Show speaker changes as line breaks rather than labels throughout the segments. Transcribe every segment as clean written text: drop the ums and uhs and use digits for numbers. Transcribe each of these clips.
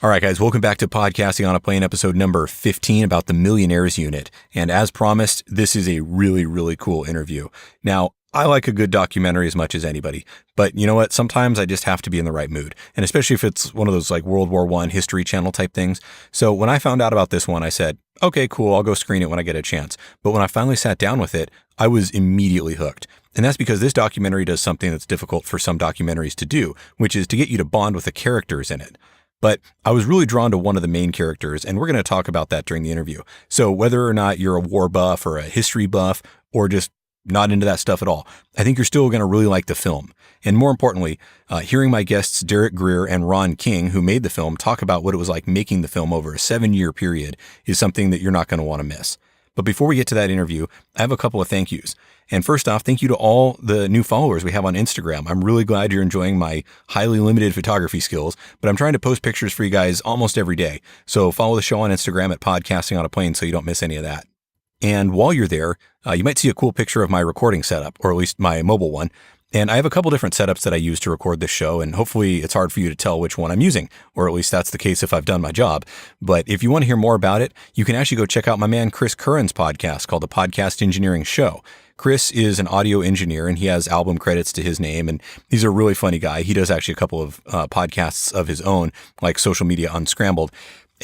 All right, guys, welcome back to Podcasting on a Plane, episode number 15 about the Millionaires Unit. And as promised, this is a really, really cool interview. Now, I like a good documentary as much as anybody, but you know what? Sometimes I just have to be in the right mood, and especially if it's one of those like World War I History Channel type things. So when I found out about this one, I said, okay, cool, I'll go screen it when I get a chance. But when I finally sat down with it, I was immediately hooked. And that's because this documentary does something that's difficult for some documentaries to do, which is to get you to bond with the characters in it. But I was really drawn to one of the main characters, and we're going to talk about that during the interview. So whether or not you're a war buff or a history buff or just not into that stuff at all, I think you're still going to really like the film. And more importantly, hearing my guests Darroch, Greer, and Ron King, who made the film, talk about what it was like making the film over a 7-year period is something that you're not going to want to miss. But before we get to that interview, I have a couple of thank yous. And first off, thank you to all the new followers we have on Instagram. I'm really glad you're enjoying my highly limited photography skills, but I'm trying to post pictures for you guys almost every day. So follow the show on Instagram at Podcasting on a Plane so you don't miss any of that. And while you're there, you might see a cool picture of my recording setup, or at least my mobile one. And I have a couple different setups that I use to record this show, and hopefully it's hard for you to tell which one I'm using, or at least that's the case if I've done my job. But if you want to hear more about it, you can actually go check out my man Chris Curran's podcast called The Podcast Engineering Show. Chris is an audio engineer, and he has album credits to his name, and he's a really funny guy. He does actually a couple of podcasts of his own, like Social Media Unscrambled.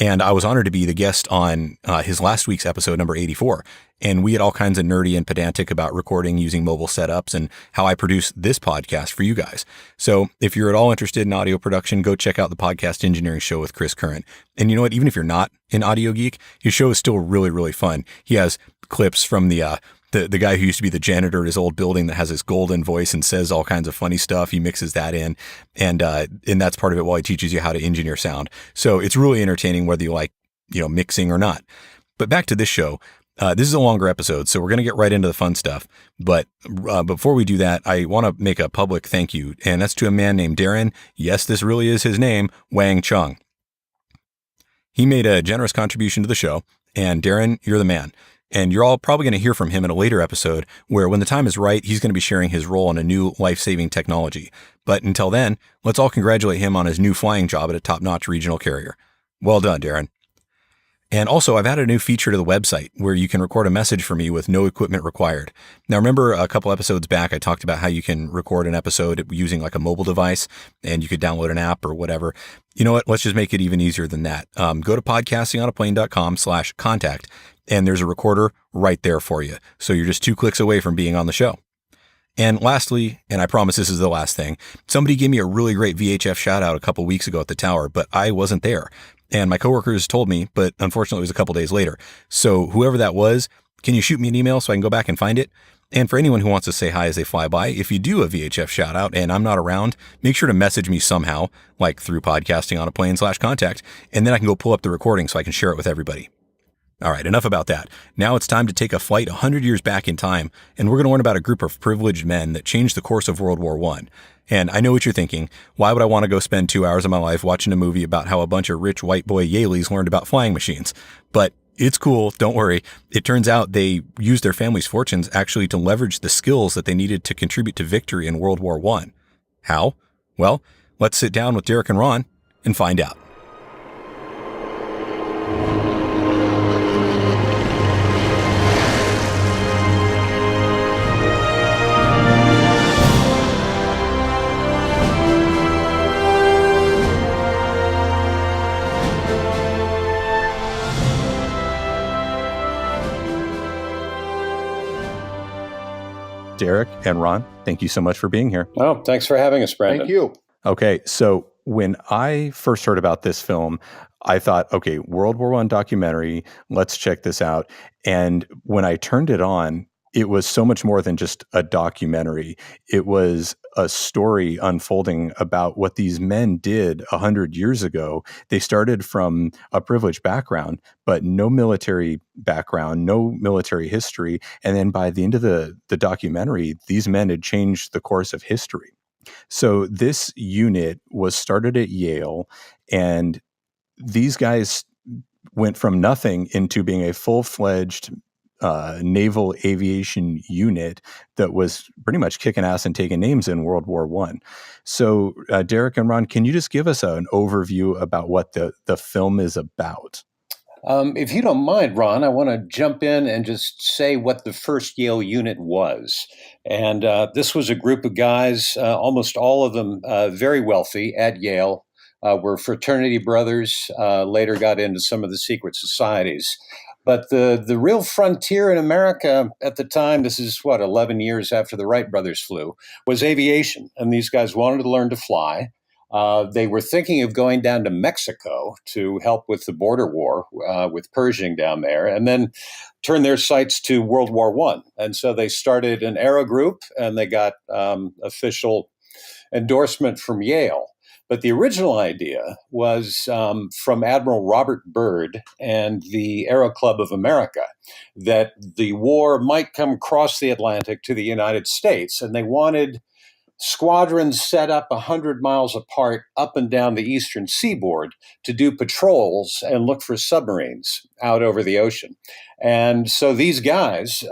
And I was honored to be the guest on his last week's episode, number 84. And we had all kinds of nerdy and pedantic about recording using mobile setups and how I produce this podcast for you guys. So if you're at all interested in audio production, go check out the Podcast Engineering Show with Chris Curran. And you know what? Even if you're not an audio geek, his show is still really, really fun. He has clips from the guy who used to be the janitor at his old building that has his golden voice and says all kinds of funny stuff. He mixes that in, and that's part of it while he teaches you how to engineer sound. So it's really entertaining whether you like, mixing or not. But back to this show. This is a longer episode, so we're going to get right into the fun stuff. But before we do that, I want to make a public thank you, and that's to a man named Darren. Yes, this really is his name, Wang Chung. He made a generous contribution to the show, and Darren, you're the man. And you're all probably going to hear from him in a later episode where when the time is right, he's going to be sharing his role in a new life-saving technology. But until then, let's all congratulate him on his new flying job at a top-notch regional carrier. Well done, Darren. And also, I've added a new feature to the website where you can record a message for me with no equipment required. Now, remember a couple episodes back, I talked about how you can record an episode using like a mobile device and you could download an app or whatever. You know what? Let's just make it even easier than that. Go to podcastingonaplane.com/contact and there's a recorder right there for you. So you're just 2 clicks away from being on the show. And lastly, and I promise this is the last thing, somebody gave me a really great VHF shout out a couple weeks ago at the tower, but I wasn't there. And my coworkers told me, but unfortunately it was a couple days later. So whoever that was, can you shoot me an email so I can go back and find it? And for anyone who wants to say hi as they fly by, if you do a VHF shout out and I'm not around, make sure to message me somehow, like through podcastingonaplane.com/contact, and then I can go pull up the recording so I can share it with everybody. All right, enough about that. Now it's time to take a flight 100 years back in time, and we're going to learn about a group of privileged men that changed the course of World War I. And I know what you're thinking. Why would I want to go spend 2 hours of my life watching a movie about how a bunch of rich white boy Yaleys learned about flying machines? But it's cool, don't worry. It turns out they used their family's fortunes actually to leverage the skills that they needed to contribute to victory in World War I. How? Well, let's sit down with Darroch and Ron and find out. Darroch and Ron, thank you so much for being here.
Oh, thanks for having us, Brandon.
Thank you.
Okay, so when I first heard about this film, I thought, okay, World War I documentary, let's check this out. And when I turned it on, it was so much more than just a documentary. It was a story unfolding about what these men did 100 years ago. They started from a privileged background, but no military background, no military history. And then by the end of the documentary, these men had changed the course of history. So this unit was started at Yale, and these guys went from nothing into being a full-fledged Naval Aviation Unit that was pretty much kicking ass and taking names in World War One. So, Darroch and Ron, can you just give us an overview about what the film is about?
If you don't mind, Ron, I want to jump in and just say what the First Yale Unit was. And this was a group of guys, almost all of them very wealthy at Yale, were fraternity brothers, later got into some of the secret societies. But the real frontier in America at the time, this is what, 11 years after the Wright brothers flew, was aviation. And these guys wanted to learn to fly. They were thinking of going down to Mexico to help with the border war with Pershing down there, and then turn their sights to World War One. And so they started an aero group, and they got official endorsement from Yale. But the original idea was from Admiral Robert Byrd and the Aero Club of America that the war might come across the Atlantic to the United States, and they wanted squadrons set up 100 miles apart up and down the eastern seaboard to do patrols and look for submarines out over the ocean. And so these guys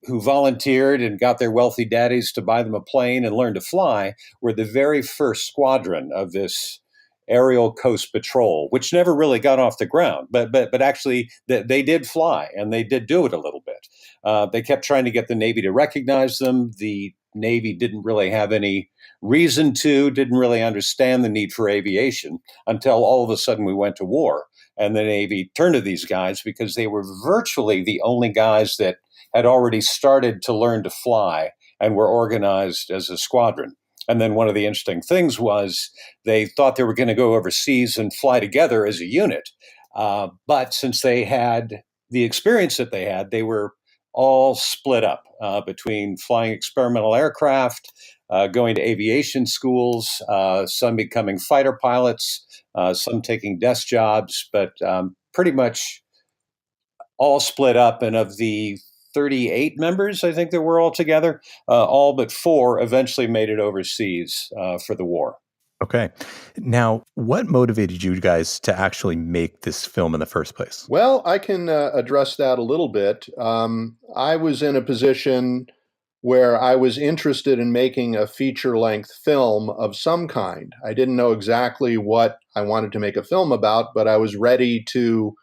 who volunteered and got their wealthy daddies to buy them a plane and learn to fly were the very first squadron of this aerial coast patrol, which never really got off the ground, but actually they did fly, and they did do it a little bit. They kept trying to get the Navy to recognize them. The Navy didn't really have any reason to, didn't really understand the need for aviation until all of a sudden we went to war. And the Navy turned to these guys because they were virtually the only guys that had already started to learn to fly and were organized as a squadron. And then one of the interesting things was they thought they were going to go overseas and fly together as a unit. But since they had the experience that they had, they were all split up between flying experimental aircraft, going to aviation schools, some becoming fighter pilots, some taking desk jobs, but pretty much all split up. And of the 38 members, I think there were altogether, all but 4 eventually made it overseas for the war.
Okay. Now, what motivated you guys to actually make this film in the first place?
Well, I can address that a little bit. I was in a position where I was interested in making a feature-length film of some kind. I didn't know exactly what I wanted to make a film about, but I was ready to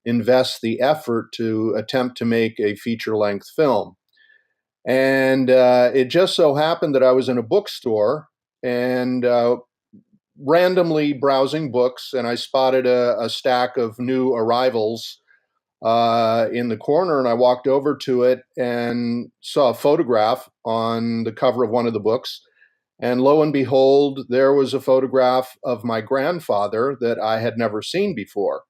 invest the effort to attempt to make a feature-length film. And it just so happened that I was in a bookstore and randomly browsing books, and I spotted a stack of new arrivals in the corner, and I walked over to it and saw a photograph on the cover of one of the books. And lo and behold, there was a photograph of my grandfather that I had never seen before.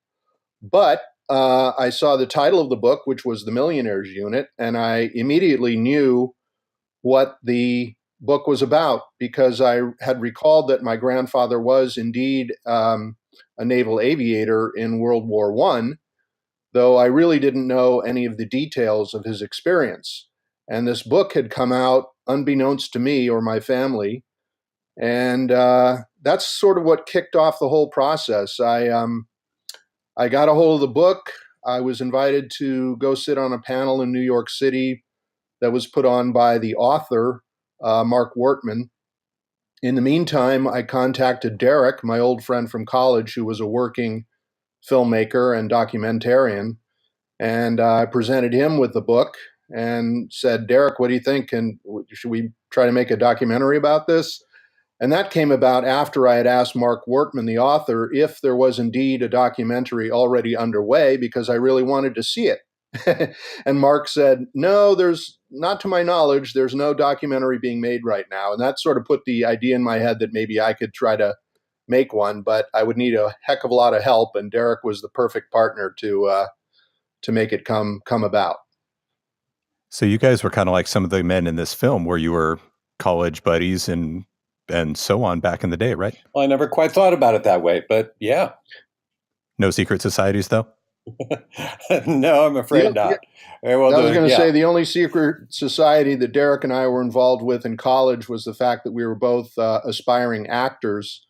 But I saw the title of the book, which was The Millionaires Unit, and I immediately knew what the book was about because I had recalled that my grandfather was indeed a naval aviator in World War I, though I really didn't know any of the details of his experience. And this book had come out unbeknownst to me or my family. And that's sort of what kicked off the whole process. I got a hold of the book. I was invited to go sit on a panel in New York City that was put on by the author, Mark Wortman. In the meantime, I contacted Darroch, my old friend from college, who was a working filmmaker and documentarian, and I presented him with the book and said, Darroch, what do you think? And should we try to make a documentary about this? And that came about after I had asked Mark Wortman, the author, if there was indeed a documentary already underway, because I really wanted to see it. And Mark said, no, there's not to my knowledge, there's no documentary being made right now. And that sort of put the idea in my head that maybe I could try to make one, but I would need a heck of a lot of help. And Darroch was the perfect partner to make it come about.
So you guys were kind of like some of the men in this film where you were college buddies and so on back in the day, right?
Well, I never quite thought about it that way, but yeah.
No secret societies, though?
No, I'm afraid not.
I was going to say the only secret society that Darroch and I were involved with in college was the fact that we were both aspiring actors.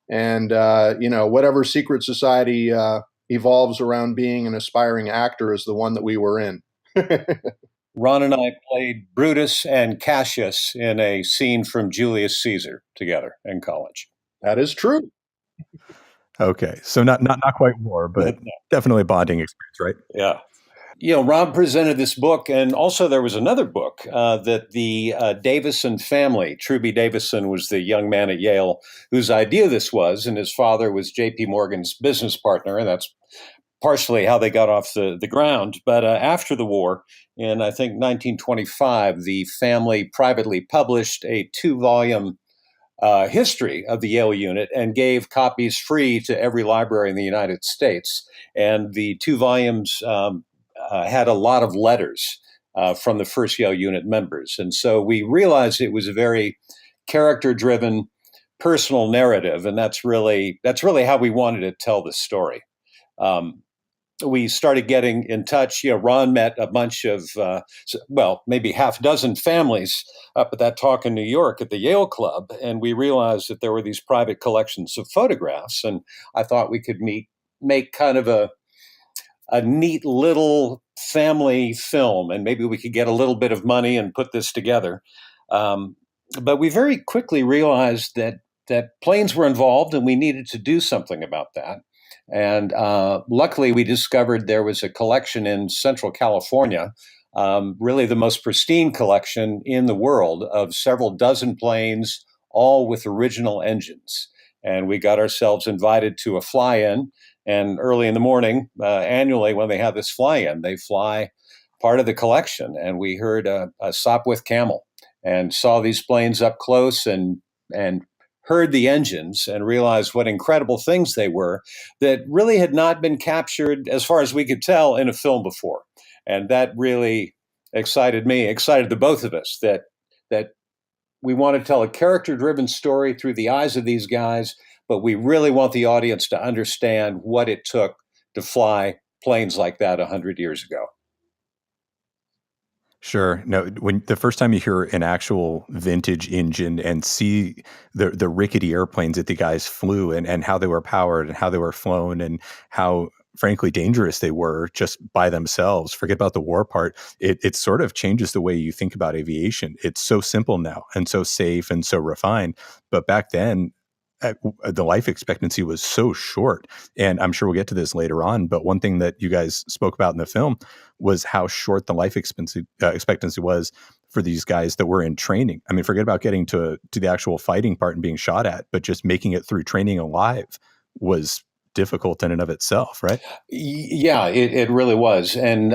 And, whatever secret society evolves around being an aspiring actor is the one that we were in.
Ron and I played Brutus and Cassius in a scene from Julius Caesar together in college.
That is true.
Okay, so not quite war, but definitely a bonding experience, right?
Yeah. Rob presented this book, and also there was another book that the Davison family, Truby Davison was the young man at Yale whose idea this was, and his father was J.P. Morgan's business partner, and that's partially how they got off the ground. But after the war, in I think 1925, the family privately published a 2-volume history of the Yale unit and gave copies free to every library in the United States. And the 2 volumes had a lot of letters from the First Yale Unit members. And so we realized it was a very character-driven, personal narrative, and that's really how we wanted to tell the story. We started getting in touch. Ron met a bunch of, maybe half a dozen families up at that talk in New York at the Yale Club, and we realized that there were these private collections of photographs, and I thought we could make kind of a neat little family film, and maybe we could get a little bit of money and put this together. But we very quickly realized that planes were involved, and we needed to do something about that. And luckily, we discovered there was a collection in Central California, really the most pristine collection in the world of several dozen planes, all with original engines. And we got ourselves invited to a fly-in. And early in the morning, annually, when they have this fly-in, they fly part of the collection. And we heard a Sopwith Camel and saw these planes up close and heard the engines and realized what incredible things they were that really had not been captured, as far as we could tell, in a film before. And that really excited me, excited the both of us, that we want to tell a character-driven story through the eyes of these guys, but we really want the audience to understand what it took to fly planes like that 100 years ago.
Sure. No, when the first time you hear an actual vintage engine and see the rickety airplanes that the guys flew and how they were powered and how they were flown and how frankly dangerous they were just by themselves, forget about the war part, it sort of changes the way you think about aviation. It's so simple now and so safe and so refined. But back then, the life expectancy was so short. And I'm sure we'll get to this later on. But one thing that you guys spoke about in the film was how short the life expectancy was for these guys that were in training. I mean, forget about getting to the actual fighting part and being shot at, but just making it through training alive was difficult in and of itself, right?
Yeah, it really was. And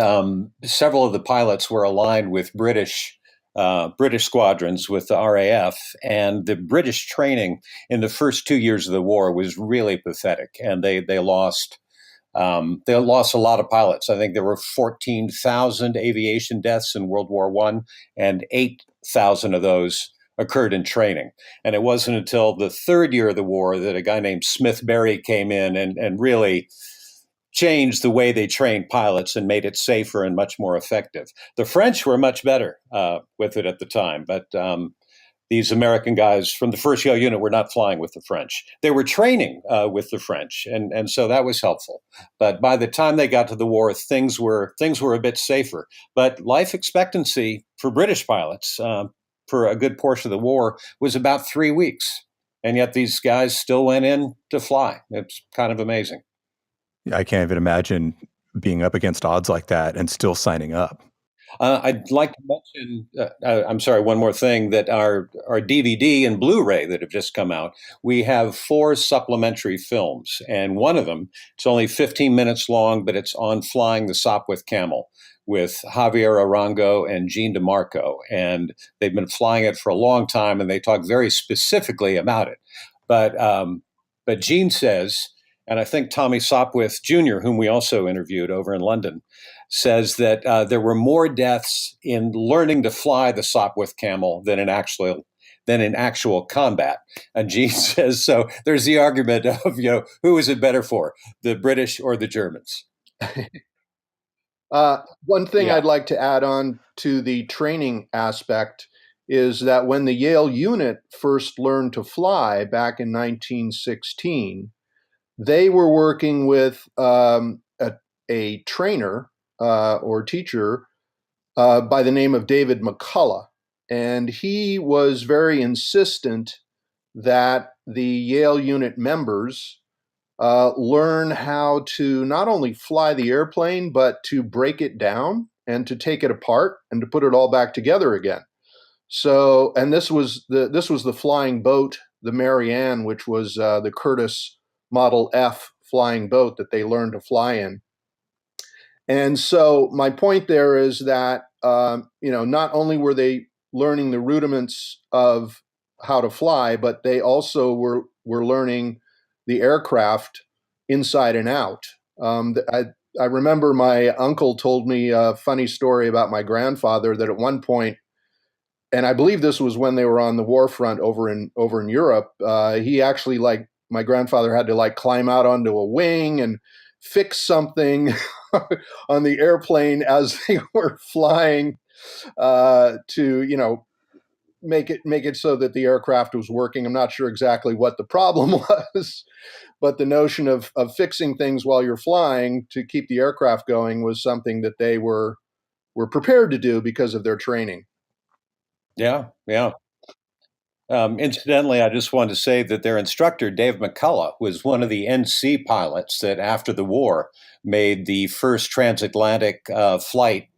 several of the pilots were aligned with British squadrons with the RAF, and the British training in the first 2 years of the war was really pathetic, and they lost a lot of pilots. I think there were 14,000 aviation deaths in World War I, and 8,000 of those occurred in training. And it wasn't until the third year of the war that a guy named Smith Berry came in and really changed the way they trained pilots and made it safer and much more effective. The French were much better with it at the time, but these American guys from the First Yale Unit were not flying with the French. They were training with the French, and so that was helpful. But by the time they got to the war, things were a bit safer. But life expectancy for British pilots for a good portion of the war was about 3 weeks, and yet these guys still went in to fly. It's kind of amazing.
I can't even imagine being up against odds like that and still signing up.
I'd like to mention, I'm sorry, one more thing, that our DVD and Blu-ray that have just come out, we have 4 supplementary films. And one of them, it's only 15 minutes long, but it's on flying the Sopwith Camel with Javier Arango and Gene DeMarco. And they've been flying it for a long time, and they talk very specifically about it. But Gene says, and I think Tommy Sopwith Jr., whom we also interviewed over in London, says that there were more deaths in learning to fly the Sopwith Camel than in actual combat. And Gene says, so there's the argument of, who is it better for, the British or the Germans?
One thing I'd like to add on to the training aspect is that when the Yale unit first learned to fly back in 1916, they were working with a trainer or teacher by the name of David McCullough. And he was very insistent that the Yale unit members learn how to not only fly the airplane, but to break it down and to take it apart and to put it all back together again. So, and this was the flying boat, the Marianne, which was the Curtiss Model F flying boat that they learned to fly in. And so, my point there is that not only were they learning the rudiments of how to fly, but they also were learning the aircraft inside and out. I remember my uncle told me a funny story about my grandfather that at one point, and I believe this was when they were on the war front over in Europe. He actually, like, my grandfather had to like climb out onto a wing and fix something on the airplane as they were flying to make it so that the aircraft was working. I'm not sure exactly what the problem was, but the notion of fixing things while you're flying to keep the aircraft going was something that they were prepared to do because of their training.
Yeah, yeah. Incidentally, I just wanted to say that their instructor, Dave McCullough, was one of the NC pilots that after the war made the first transatlantic flight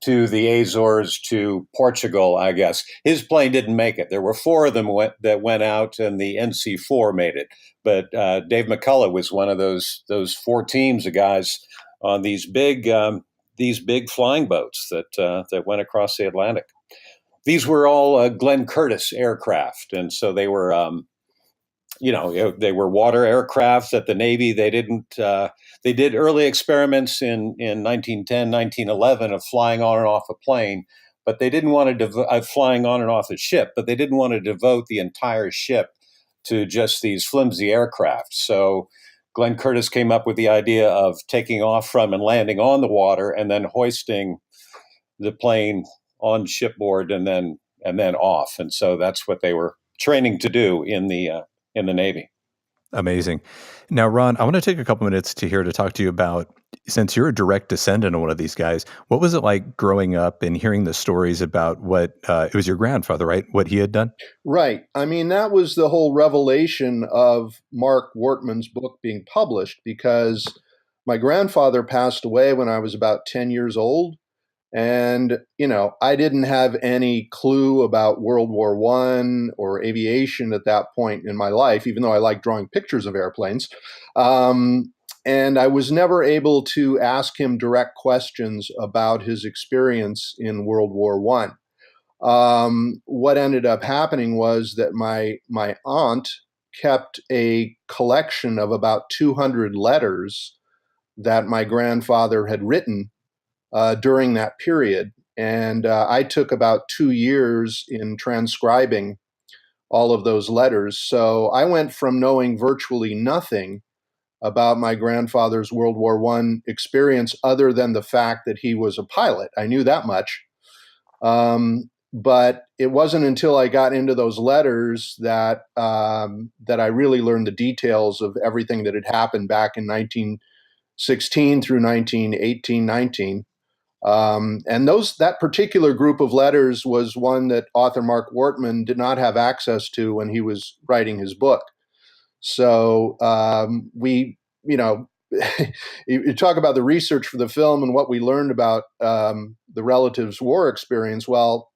to the Azores to Portugal, I guess. His plane didn't make it. There were four of them that went out, and the NC-4 made it. But Dave McCullough was one of those four teams of guys on these big flying boats that went across the Atlantic. These were all Glenn Curtiss aircraft, and so they were, they were water aircraft that the Navy, they didn't. They did early experiments in 1910, 1911 of flying on and off a plane, but they didn't want to flying on and off a ship, but they didn't want to devote the entire ship to just these flimsy aircraft. So Glenn Curtiss came up with the idea of taking off from and landing on the water, and then hoisting the plane on shipboard and then off. And so that's what they were training to do in the Navy.
Amazing. Now, Ron, I want to take a couple minutes to talk to you about, since you're a direct descendant of one of these guys, what was it like growing up and hearing the stories about what, it was your grandfather, right? What he had done?
Right. I mean, that was the whole revelation of Mark Wortman's book being published, because my grandfather passed away when I was about 10 years old. And, I didn't have any clue about World War I or aviation at that point in my life, even though I liked drawing pictures of airplanes. And I was never able to ask him direct questions about his experience in World War I. What ended up happening was that my aunt kept a collection of about 200 letters that my grandfather had written during that period. And I took about 2 years in transcribing all of those letters. So I went from knowing virtually nothing about my grandfather's World War I experience, other than the fact that he was a pilot. I knew that much. But it wasn't until I got into those letters that I really learned the details of everything that had happened back in 1916 through 1918, 19. And that particular group of letters was one that author Mark Wortman did not have access to when he was writing his book. So you talk about the research for the film and what we learned about the relatives' war experience. Well,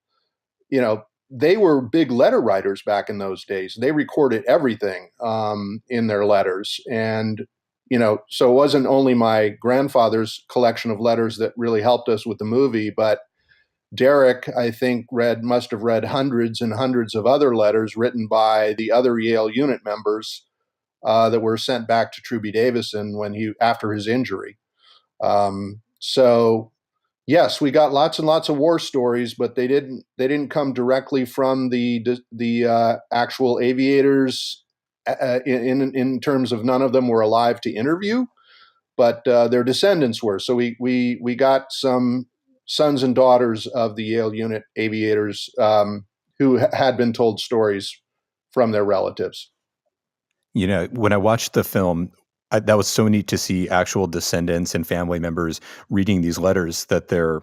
they were big letter writers back in those days. They recorded everything in their letters. And so it wasn't only my grandfather's collection of letters that really helped us with the movie, but Darroch, I think, must have read hundreds and hundreds of other letters written by the other Yale Unit members that were sent back to Truby Davison after his injury. So yes, we got lots and lots of war stories, but they didn't come directly from the actual aviators. In terms of, none of them were alive to interview, but their descendants were. So we got some sons and daughters of the Yale Unit aviators who had been told stories from their relatives.
When I watched the film, that was so neat to see actual descendants and family members reading these letters that their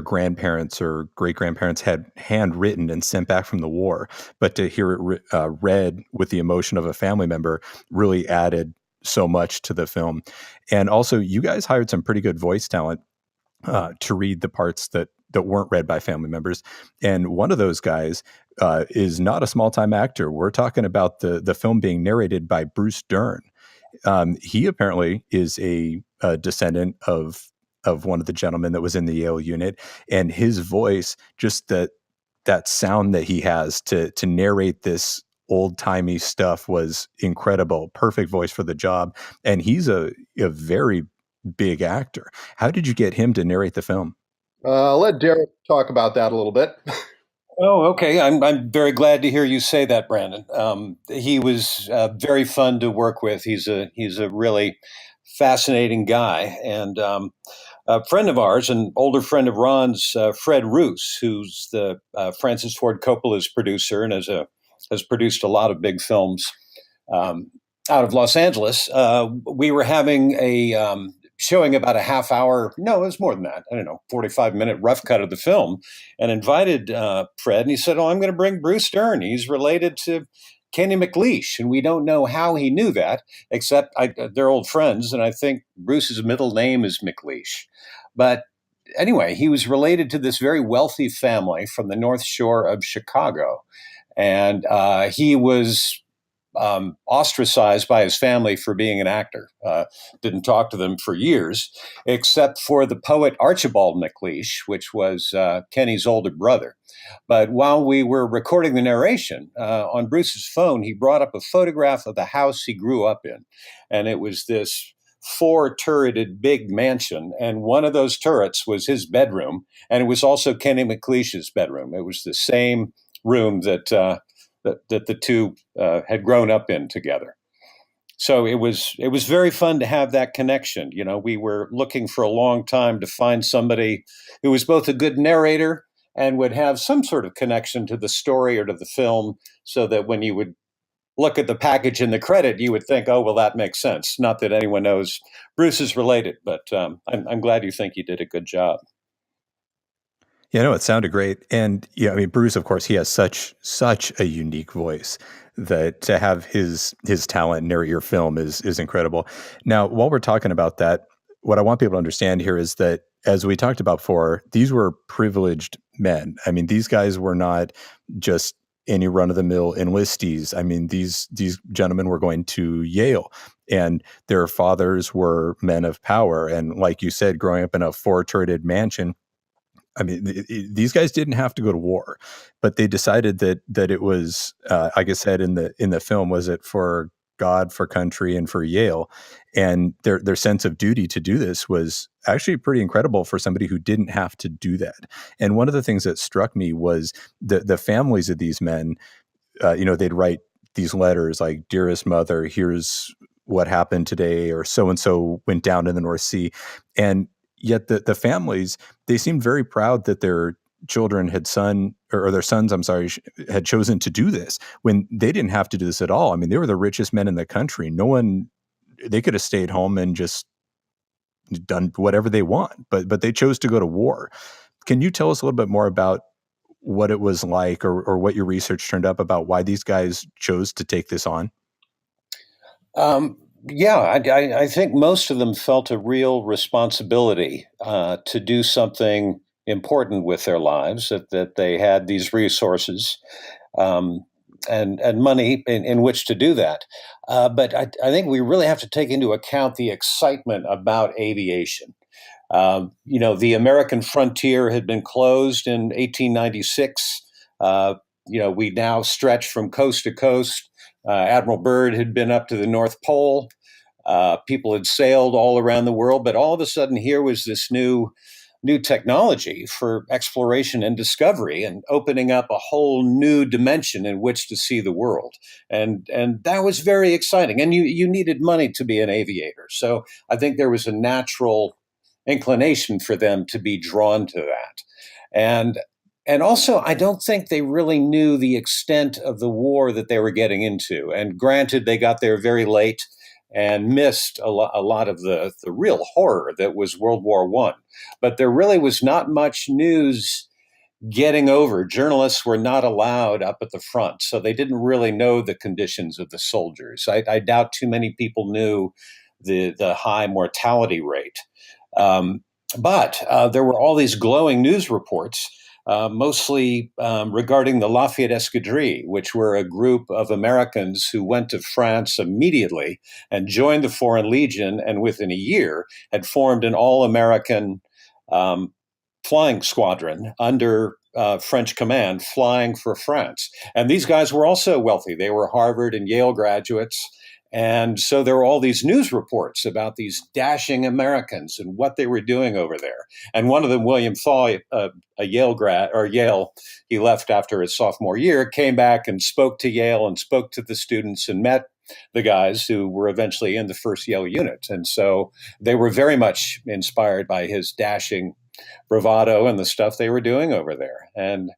grandparents or great grandparents had handwritten and sent back from the war. But to hear it read with the emotion of a family member really added so much to the film. And also, you guys hired some pretty good voice talent to read the parts that weren't read by family members. And one of those guys is not a small time actor. We're talking about the film being narrated by Bruce Dern. He apparently is a descendant of one of the gentlemen that was in the Yale unit, and his voice, just that sound that he has to narrate this old timey stuff was incredible. Perfect voice for the job, and he's a very big actor. How did you get him to narrate the film?
I'll let Darroch talk about that a little bit.
Oh, okay. I'm very glad to hear you say that, Brandon. He was very fun to work with. He's a really fascinating guy, and a friend of ours, an older friend of Ron's, Fred Roos, who's the Francis Ford Coppola's producer and has produced a lot of big films out of Los Angeles. We were having a showing about a half hour, no, it was more than that, I don't know, 45-minute rough cut of the film, and invited Fred, and he said, oh, I'm going to bring Bruce Dern. He's related to Kenny McLeish, and we don't know how he knew that, except they're old friends, and I think Bruce's middle name is McLeish. But anyway, he was related to this very wealthy family from the North Shore of Chicago, and he was ostracized by his family for being an actor. Didn't talk to them for years, except for the poet Archibald McLeish, which was Kenny's older brother. But while we were recording the narration, on Bruce's phone, he brought up a photograph of the house he grew up in. And it was this four-turreted big mansion. And one of those turrets was his bedroom. And it was also Kenny McLeish's bedroom. It was the same room that the two had grown up in together. So it was very fun to have that connection. You know, we were looking for a long time to find somebody who was both a good narrator and would have some sort of connection to the story or to the film, so that when you would look at the package and the credit, you would think, oh, well, that makes sense. Not that anyone knows Bruce is related, but I'm glad you think you did a good job.
Yeah, no, it sounded great. And yeah, I mean, Bruce, of course, he has such a unique voice that to have his talent narrate your film is incredible. Now, while we're talking about that, what I want people to understand here is that, as we talked about before, these were privileged men. I mean, these guys were not just any run-of-the-mill enlistees. I mean, these gentlemen were going to Yale, and their fathers were men of power. And like you said, growing up in a four-turreted mansion, I mean, these guys didn't have to go to war, but they decided that it was, like I said in the film, was it for God, for country, and for Yale, and their sense of duty to do this was actually pretty incredible for somebody who didn't have to do that. And one of the things that struck me was the families of these men. They'd write these letters like, "Dearest mother, here's what happened today," or "So and so went down in the North Sea," and yet the families, they seemed very proud that their children had their sons, I'm sorry, had chosen to do this when they didn't have to do this at all. I mean, they were the richest men in the country. They could have stayed home and just done whatever they want, but they chose to go to war. Can you tell us a little bit more about what it was like, or what your research turned up about why these guys chose to take this on?
Yeah, I think most of them felt a real responsibility to do something important with their lives, that they had these resources um, and money in which to do that. But I think we really have to take into account the excitement about aviation. The American frontier had been closed in 1896. We now stretch from coast to coast. Admiral Byrd had been up to the North Pole. People had sailed all around the world, but all of a sudden here was this new technology for exploration and discovery, and opening up a whole new dimension in which to see the world. And that was very exciting. And you needed money to be an aviator. So I think there was a natural inclination for them to be drawn to that. And also, I don't think they really knew the extent of the war that they were getting into. And granted, they got there very late, and missed a lot of the real horror that was World War I. But there really was not much news getting over. Journalists were not allowed up at the front, so they didn't really know the conditions of the soldiers. I doubt too many people knew the high mortality rate. But there were all these glowing news reports, mostly regarding the Lafayette Escadrille, which were a group of Americans who went to France immediately and joined the Foreign Legion, and within a year had formed an all-American flying squadron under French command, flying for France. And these guys were also wealthy. They were Harvard and Yale graduates. And so there were all these news reports about these dashing Americans and what they were doing over there. And one of them, William Thaw, a Yale grad, or Yale, he left after his sophomore year, came back and spoke to Yale and spoke to the students and met the guys who were eventually in the First Yale Unit. And so they were very much inspired by his dashing bravado and the stuff they were doing over there. And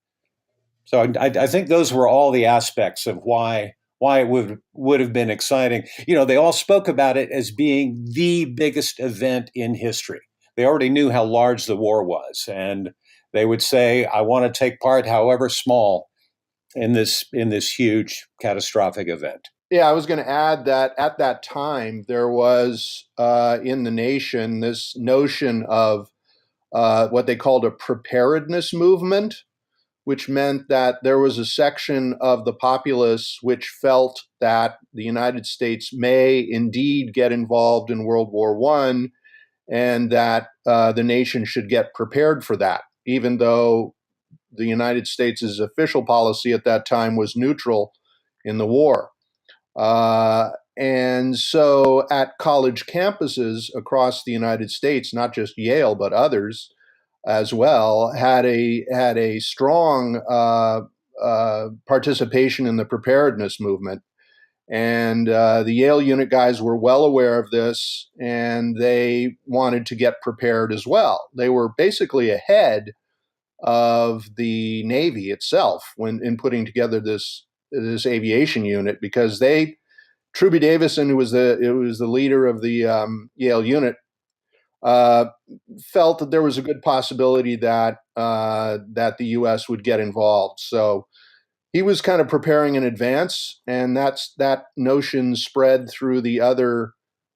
so I think those were all the aspects of why it would have been exciting. You know, they all spoke about it as being the biggest event in history. They already knew how large the war was, and they would say, "I want to take part, however small, in this huge catastrophic event."
Yeah, I was going to add that at that time there was in the nation this notion of what they called a preparedness movement, which meant that there was a section of the populace which felt that the United States may indeed get involved in World War I, and that the nation should get prepared for that, even though the United States' official policy at that time was neutral in the war. And so at college campuses across the United States, not just Yale, but others as well, had a strong participation in the preparedness movement. And the Yale unit guys were well aware of this, and they wanted to get prepared as well. They were basically ahead of the Navy itself when in putting together this aviation unit, because Truby Davison, who was the leader of the Yale unit, felt that there was a good possibility that the U.S. would get involved. So he was kind of preparing in advance, and that notion spread through the other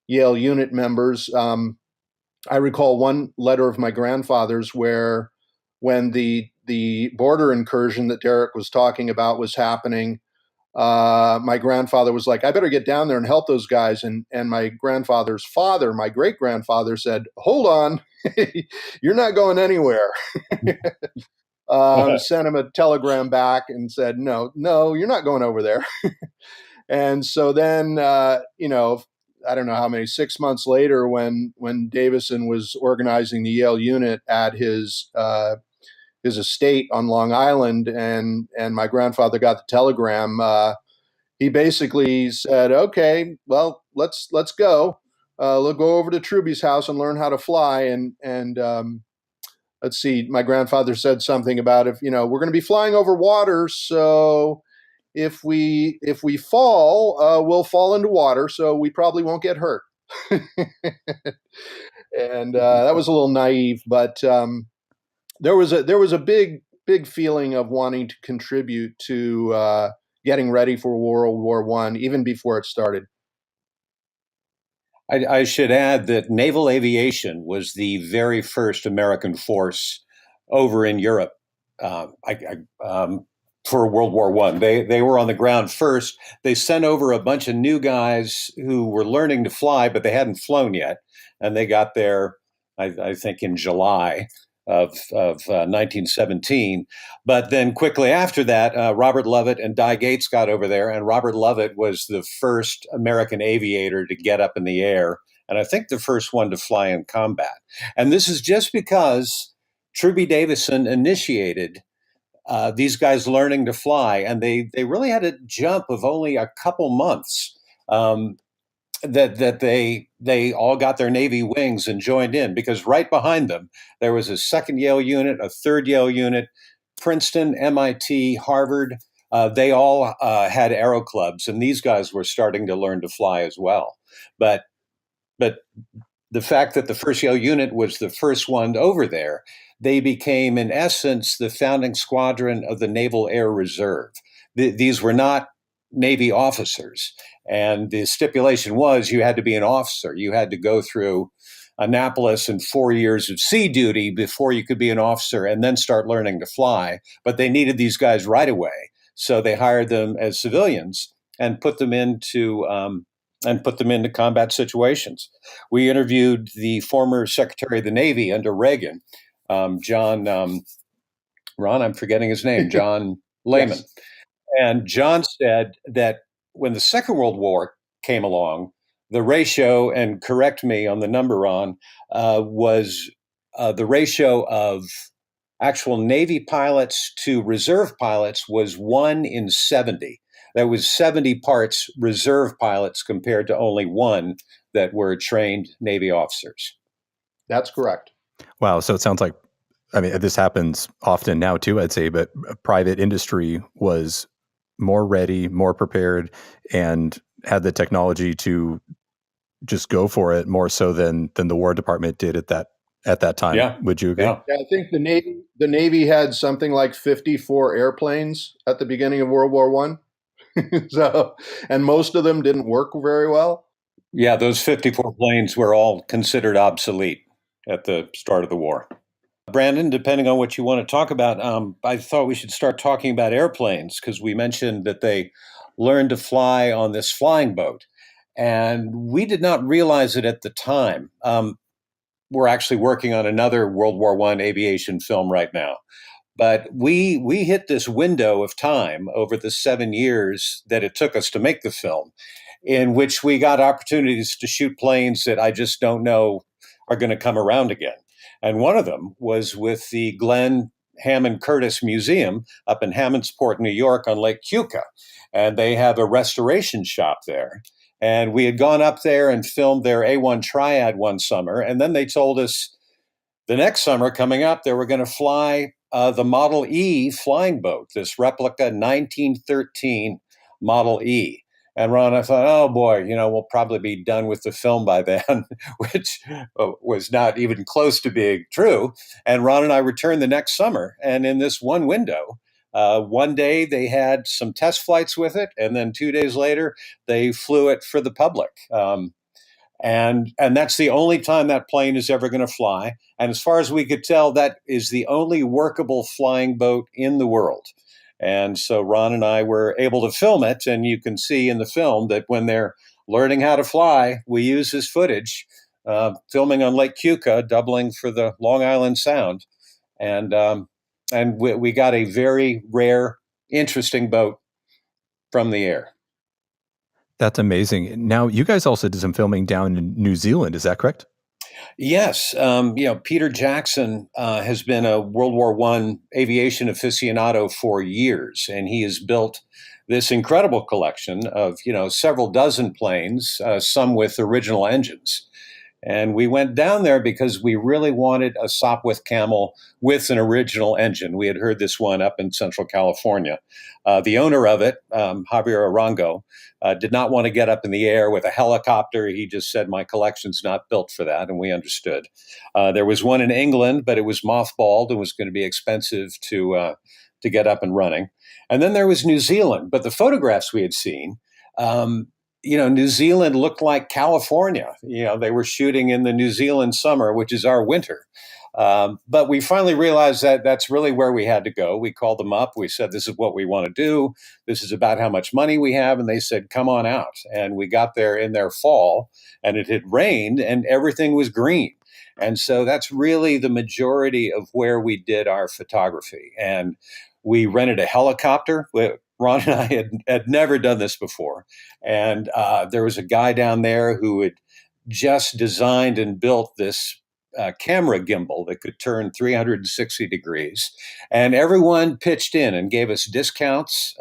Yale unit members. I recall one letter of my grandfather's where, when the border incursion that Darroch was talking about was happening, my grandfather was like, "I better get down there and help those guys." And my grandfather's father, my great grandfather, said, "Hold on, you're not going anywhere." Sent him a telegram back and said, "No, you're not going over there." And so then, I don't know how many, 6 months later, when Davison was organizing the Yale unit at his estate on Long Island, and my grandfather got the telegram, he basically said, "Okay, well, let's go. We'll go over to Truby's house and learn how to fly." And let's see, my grandfather said something about, we're going to be flying over water, so if we fall, we'll fall into water, so we probably won't get hurt. And that was a little naive, but there was a big feeling of wanting to contribute to getting ready for World War I, even before it started.
I should add that naval aviation was the very first American force over in Europe for World War I. They were on the ground first. They sent over a bunch of new guys who were learning to fly, but they hadn't flown yet, and they got there, I think, in July of 1917. But then quickly after that, Robert Lovett and Di Gates got over there, and Robert Lovett was the first American aviator to get up in the air, and I think the first one to fly in combat. And this is just because Truby Davison initiated these guys learning to fly, and they really had a jump of only a couple months. That they all got their Navy wings and joined in, because right behind them there was a second Yale unit, a third Yale unit, Princeton, MIT, Harvard, they all had aero clubs, and these guys were starting to learn to fly as well. But but the fact that the First Yale Unit was the first one over there, they became, in essence, the founding squadron of the Naval Air Reserve. These were not Navy officers. And the stipulation was you had to be an officer. You had to go through Annapolis and 4 years of sea duty before you could be an officer and then start learning to fly. But they needed these guys right away. So they hired them as civilians and put them into combat situations. We interviewed the former Secretary of the Navy under Reagan, John, Ron, I'm forgetting his name, John Lehman.
Yes.
And John said that when the Second World War came along, the ratio, and correct me on the number, Ron, was the ratio of actual Navy pilots to reserve pilots was 1 in 70. There was 70 parts reserve pilots compared to only 1 that were trained Navy officers.
That's correct.
Wow. So it sounds like, I mean, this happens often now too, I'd say, but private industry was more ready, more prepared, and had the technology to just go for it more so than the War Department did at that time.
Yeah.
Would you agree?
Yeah.
I think the Navy had something like 54 airplanes at the beginning of World War I. So, and most of them didn't work very well.
Yeah, those 54 planes were all considered obsolete at the start of the war. Brandon, depending on what you want to talk about, I thought we should start talking about airplanes because we mentioned that they learned to fly on this flying boat. And we did not realize it at the time. We're actually working on another World War I aviation film right now. But we hit this window of time over the 7 years that it took us to make the film, in which we got opportunities to shoot planes that I just don't know are going to come around again. And one of them was with the Glenn Hammond Curtis Museum up in Hammondsport, New York on Lake Keuka. And they have a restoration shop there. And we had gone up there and filmed their A1 Triad one summer. And then they told us the next summer coming up, they were going to fly the Model E flying boat, this replica 1913 Model E. And Ron, I thought, oh boy, we'll probably be done with the film by then, which was not even close to being true. And Ron and I returned the next summer. And in this one window, one day they had some test flights with it. And then 2 days later, they flew it for the public. And that's the only time that plane is ever going to fly. And as far as we could tell, that is the only workable flying boat in the world. And so Ron and I were able to film it. And you can see in the film that when they're learning how to fly, we use this footage, filming on Lake Keuka, doubling for the Long Island Sound. And we got a very rare, interesting boat from the air.
That's amazing. Now, you guys also did some filming down in New Zealand. Is that correct?
Yes. Peter Jackson has been a World War I aviation aficionado for years, and he has built this incredible collection of, several dozen planes, some with original engines. And we went down there because we really wanted a Sopwith Camel with an original engine. We had heard this one up in Central California. The owner of it, Javier Arango, did not want to get up in the air with a helicopter. He just said, my collection's not built for that, and we understood. There was one in England, but it was mothballed and was going to be expensive to get up and running. And then there was New Zealand, but the photographs we had seen, New Zealand looked like California. They were shooting in the New Zealand summer, which is our winter. But we finally realized that that's really where we had to go. We called them up. We said, this is what we want to do. This is about how much money we have. And they said, come on out. And we got there in their fall, and it had rained and everything was green. And so that's really the majority of where we did our photography. And we rented a helicopter. Ron and I had never done this before. And there was a guy down there who had just designed and built this camera gimbal that could turn 360 degrees. And everyone pitched in and gave us discounts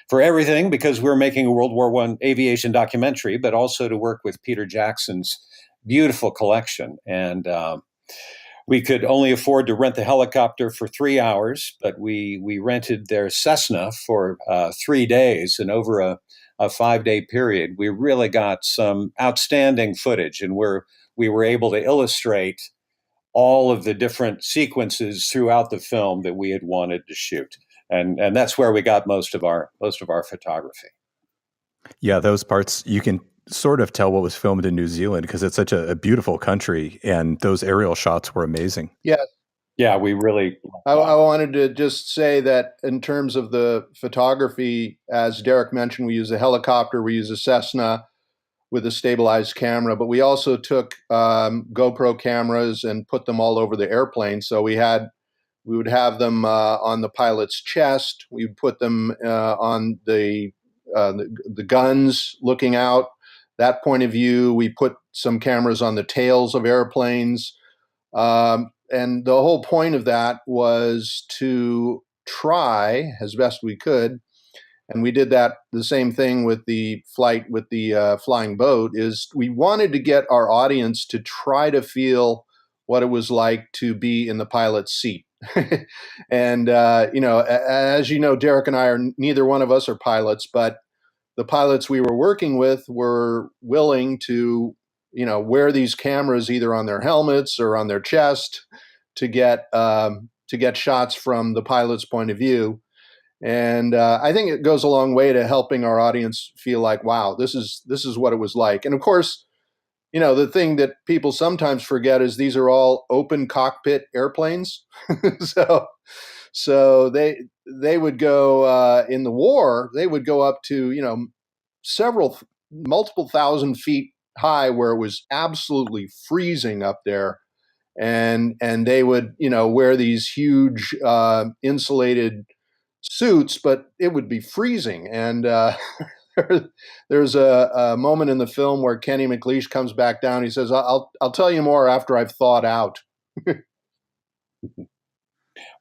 for everything because we're making a World War I aviation documentary, but also to work with Peter Jackson's beautiful collection. And we could only afford to rent the helicopter for 3 hours, but we rented their Cessna for 3 days, and over a 5 day period, we really got some outstanding footage, and we were able to illustrate all of the different sequences throughout the film that we had wanted to shoot, and that's where we got most of our photography.
Yeah, those parts you can sort of tell what was filmed in New Zealand because it's such a beautiful country, and those aerial shots were amazing.
Yeah.
Yeah, we really.
I wanted to just say that in terms of the photography, as Darroch mentioned, we use a helicopter, we use a Cessna with a stabilized camera, but we also took GoPro cameras and put them all over the airplane. So we would have them on the pilot's chest. We would put them on the guns looking out. That point of view. We put some cameras on the tails of airplanes. And the whole point of that was to try as best we could, and we did that the same thing with the flight with the flying boat, is we wanted to get our audience to try to feel what it was like to be in the pilot's seat. And, as you know, Darroch and I are, neither one of us are pilots, but the pilots we were working with were willing to, wear these cameras either on their helmets or on their chest to get shots from the pilot's point of view. And I think it goes a long way to helping our audience feel like, wow, this is what it was like. And of course, the thing that people sometimes forget is these are all open cockpit airplanes. so they would go in the war, they would go up to, multiple thousand feet high, where it was absolutely freezing up there. And they would, wear these huge insulated suits, but it would be freezing. And there's a moment in the film where Kenny McLeish comes back down. He says, I'll tell you more after I've thawed out.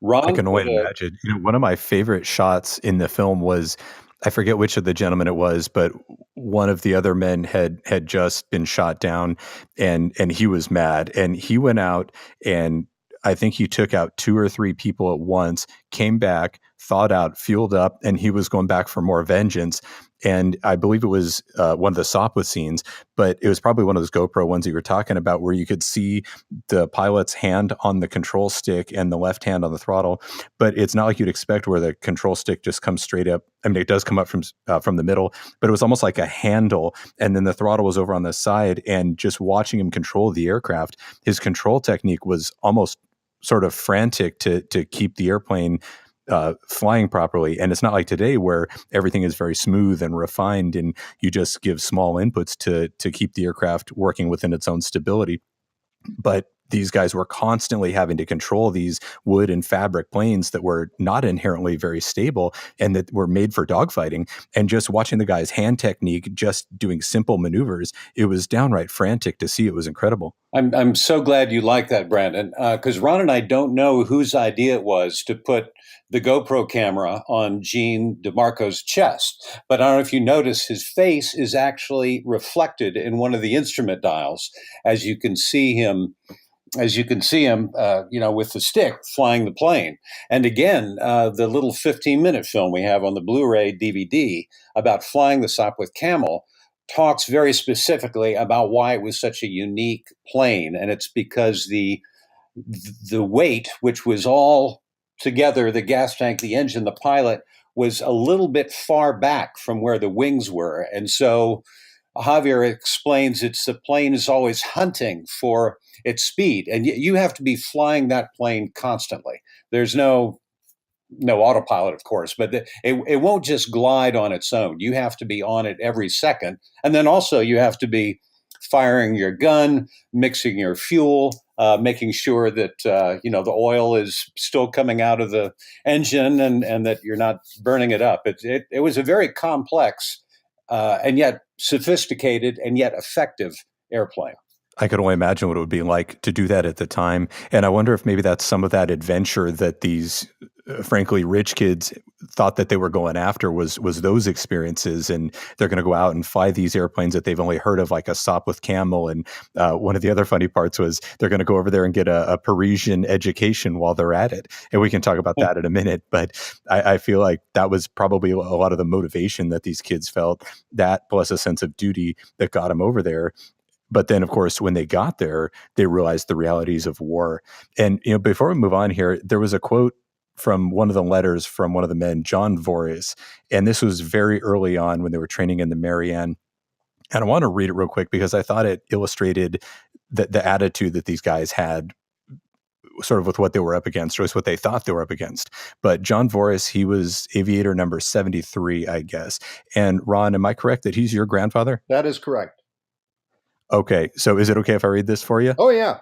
Ron, I can only imagine. One of my favorite shots in the film was, I forget which of the gentlemen it was, but one of the other men had just been shot down, and he was mad, and he went out, and I think he took out 2 or 3 people at once, came back, thawed out, fueled up, and he was going back for more vengeance. And I believe it was one of the Sopwith scenes, but it was probably one of those GoPro ones that you were talking about, where you could see the pilot's hand on the control stick and the left hand on the throttle. But it's not like you'd expect, where the control stick just comes straight up. I mean, it does come up from the middle, but it was almost like a handle, and then the throttle was over on the side. And just watching him control the aircraft, his control technique was almost sort of frantic to keep the airplane flying properly. And it's not like today, where everything is very smooth and refined, and you just give small inputs to keep the aircraft working within its own stability. But these guys were constantly having to control these wood and fabric planes that were not inherently very stable and that were made for dogfighting. And just watching the guy's hand technique, just doing simple maneuvers, it was downright frantic to see. It was incredible.
I'm so glad you like that, Brandon, because Ron and I don't know whose idea it was to put the GoPro camera on Gene DeMarco's chest. But I don't know if you notice, his face is actually reflected in one of the instrument dials, as you can see him with the stick flying the plane. And again, the little 15-minute film we have on the Blu-ray DVD about flying the Sopwith Camel talks very specifically about why it was such a unique plane. And it's because the weight, which was all together, the gas tank, the engine, the pilot, was a little bit far back from where the wings were. And so Javier explains the plane is always hunting for its speed, and you have to be flying that plane constantly. There's no autopilot, of course, but it won't just glide on its own. You have to be on it every second. And then also you have to be firing your gun, mixing your fuel, making sure that the oil is still coming out of the engine and that you're not burning it up. It was a very complex and yet sophisticated and yet effective airplane.
I could only imagine what it would be like to do that at the time. And I wonder if maybe that's some of that adventure that these frankly, rich kids thought that they were going after was those experiences, and they're going to go out and fly these airplanes that they've only heard of, like a Sop with Camel. And one of the other funny parts was they're going to go over there and get a Parisian education while they're at it. And we can talk about that in a minute. But I feel like that was probably a lot of the motivation that these kids felt, that plus a sense of duty that got them over there. But then, of course, when they got there, they realized the realities of war. And, before we move on here, there was a quote from one of the letters from one of the men, John Voorhees. And this was very early on when they were training in the Marianne. And I want to read it real quick because I thought it illustrated the attitude that these guys had, sort of with what they were up against, or at least what they thought they were up against. But John Voorhees, he was aviator number 73, I guess. And Ron, am I correct that he's your grandfather?
That is correct.
Okay. So is it okay if I read this for you?
Oh, yeah.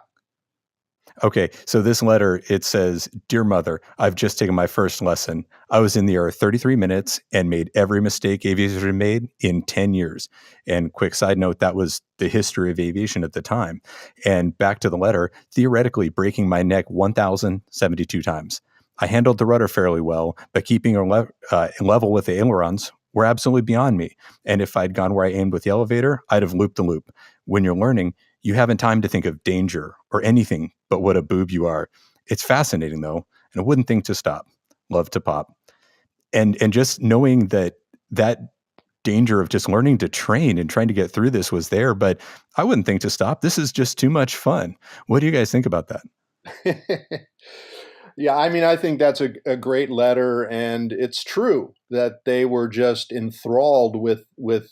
Okay, so this letter, it says, "Dear Mother, I've just taken my first lesson. I was in the air 33 minutes and made every mistake aviators made in 10 years. And quick side note, that was the history of aviation at the time. And back to the letter, theoretically breaking my neck 1,072 times. I handled the rudder fairly well, but keeping level with the ailerons were absolutely beyond me. And if I'd gone where I aimed with the elevator, I'd have looped the loop. When you're learning, you haven't time to think of danger or anything but what a boob you are. It's fascinating, though, and I wouldn't think to stop. Love to Pop." And just knowing that danger of just learning to train and trying to get through this was there, but I wouldn't think to stop. This is just too much fun. What do you guys think about that?
Yeah, I mean, I think that's a great letter, and it's true that they were just enthralled with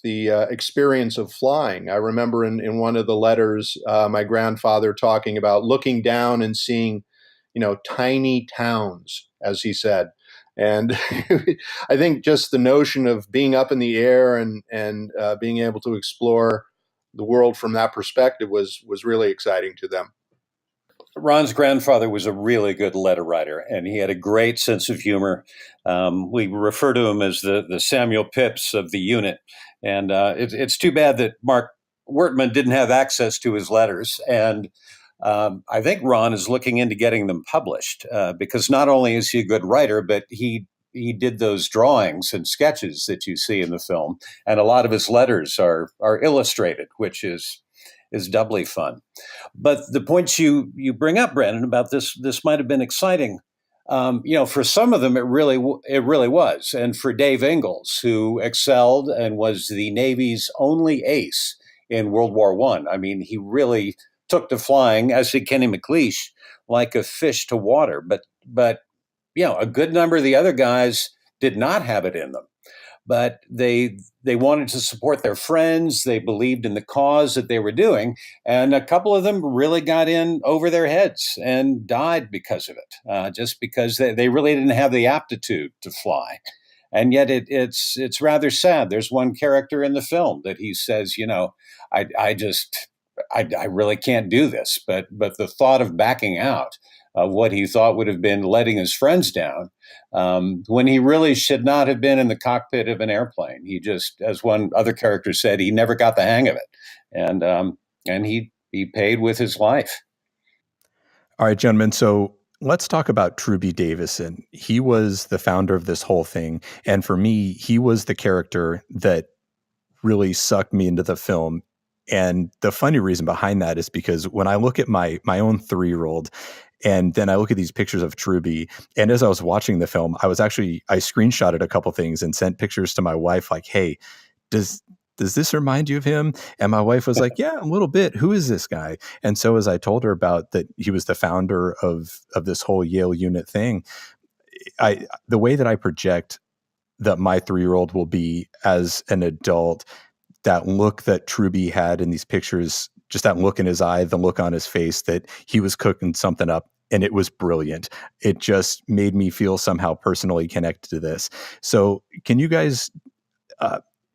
the experience of flying. I remember in one of the letters, my grandfather talking about looking down and seeing, tiny towns, as he said. And I think just the notion of being up in the air and being able to explore the world from that perspective was really exciting to them.
Ron's grandfather was a really good letter writer, and he had a great sense of humor. We refer to him as the Samuel Pepys of the unit. And it's too bad that Mark Wertman didn't have access to his letters. And I think Ron is looking into getting them published because not only is he a good writer, but he did those drawings and sketches that you see in the film. And a lot of his letters are illustrated, which is doubly fun. But the points you bring up, Brandon, about this might have been exciting. For some of them, it really was. And for Dave Ingalls, who excelled and was the Navy's only ace in World War I. I mean, he really took to flying, as did Kenny McLeish, like a fish to water. But a good number of the other guys did not have it in them. But they wanted to support their friends. They believed in the cause that they were doing. And a couple of them really got in over their heads and died because of it, just because they really didn't have the aptitude to fly. And yet it's rather sad. There's one character in the film that he says, I really can't do this. But the thought of backing out of what he thought would have been letting his friends down, when he really should not have been in the cockpit of an airplane. He just, as one other character said, he never got the hang of it. And he paid with his life.
All right, gentlemen. So let's talk about Truby Davison. He was the founder of this whole thing. And for me, he was the character that really sucked me into the film. And the funny reason behind that is because when I look at my own 3-year-old, and then I look at these pictures of Truby, and as I was watching the film, I screenshotted a couple things and sent pictures to my wife, like, "Hey, does this remind you of him?" And my wife was like, "Yeah, a little bit. Who is this guy?" And so as I told her about that, he was the founder of this whole Yale Unit thing. The way that I project that my 3-year-old will be as an adult, that look that Truby had in these pictures, just that look in his eye, the look on his face, that he was cooking something up, and it was brilliant. It just made me feel somehow personally connected to this. So can you guys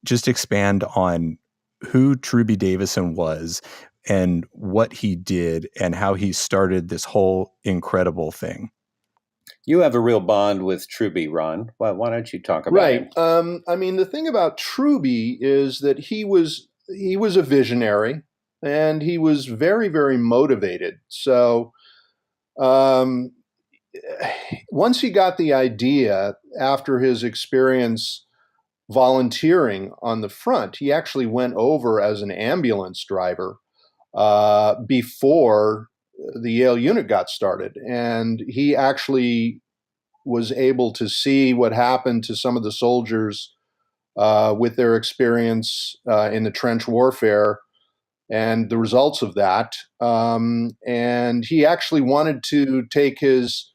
just expand on who Truby Davison was and what he did and how he started this whole incredible thing?
You have a real bond with Truby, Ron. Why don't you talk about
Right.
him?
I mean, the thing about Truby is that he was a visionary, and he was very, very motivated. So, once he got the idea after his experience volunteering on the front, he actually went over as an ambulance driver before the Yale unit got started. And he actually was able to see what happened to some of the soldiers with their experience in the trench warfare and the results of that. And he actually wanted to take his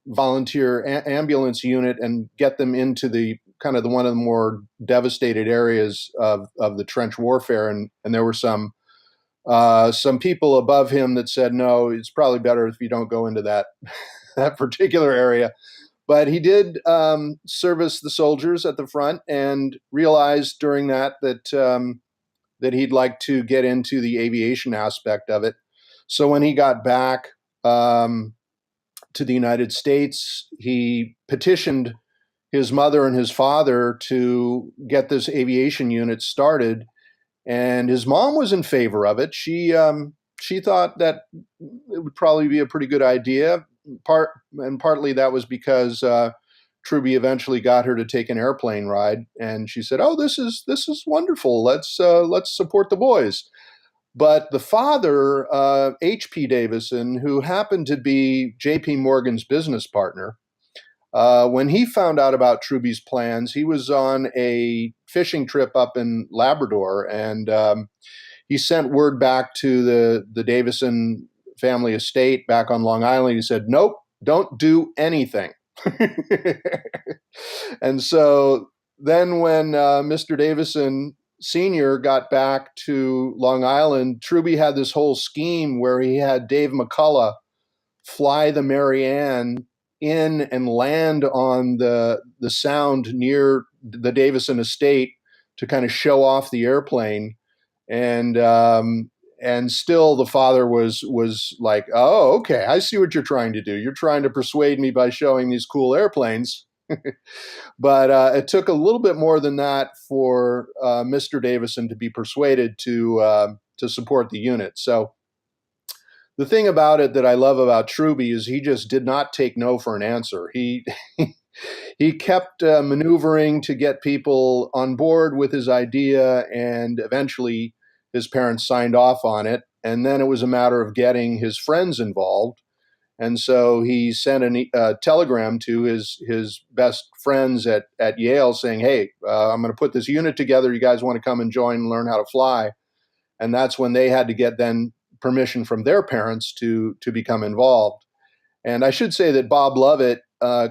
volunteer ambulance unit and get them into the kind of the one of the more devastated areas of the trench warfare. And there were some people above him that said, no, it's probably better if you don't go into that that particular area. But he did service the soldiers at the front and realized during that that he'd like to get into the aviation aspect of it. So when he got back to the United States, he petitioned his mother and his father to get this aviation unit started. And his mom was in favor of it. She thought that it would probably be a pretty good idea. Partly that was because Truby eventually got her to take an airplane ride, and she said, "Oh, this is wonderful. Let's support the boys." But the father, H.P. Davison, who happened to be J.P. Morgan's business partner, when he found out about Truby's plans, he was on a fishing trip up in Labrador, and he sent word back to the Davison family estate back on Long Island. He said, "Nope, don't do anything." And so then when Mr. Davison Sr. got back to Long Island, Truby had this whole scheme where he had Dave McCullough fly the Marianne in and land on the Sound near the Davison estate to kind of show off the airplane. And still the father was like, "Oh, okay, I see what you're trying to do. You're trying to persuade me by showing these cool airplanes." But it took a little bit more than that for Mr. Davison to be persuaded to support the unit. So the thing about it that I love about Truby is he just did not take no for an answer. He he kept maneuvering to get people on board with his idea, and eventually his parents signed off on it. And then it was a matter of getting his friends involved. And so he sent a telegram to his best friends at Yale saying, "Hey, I'm going to put this unit together. You guys want to come and join and learn how to fly?" And that's when they had to get then permission from their parents to become involved. And I should say that Bob Lovett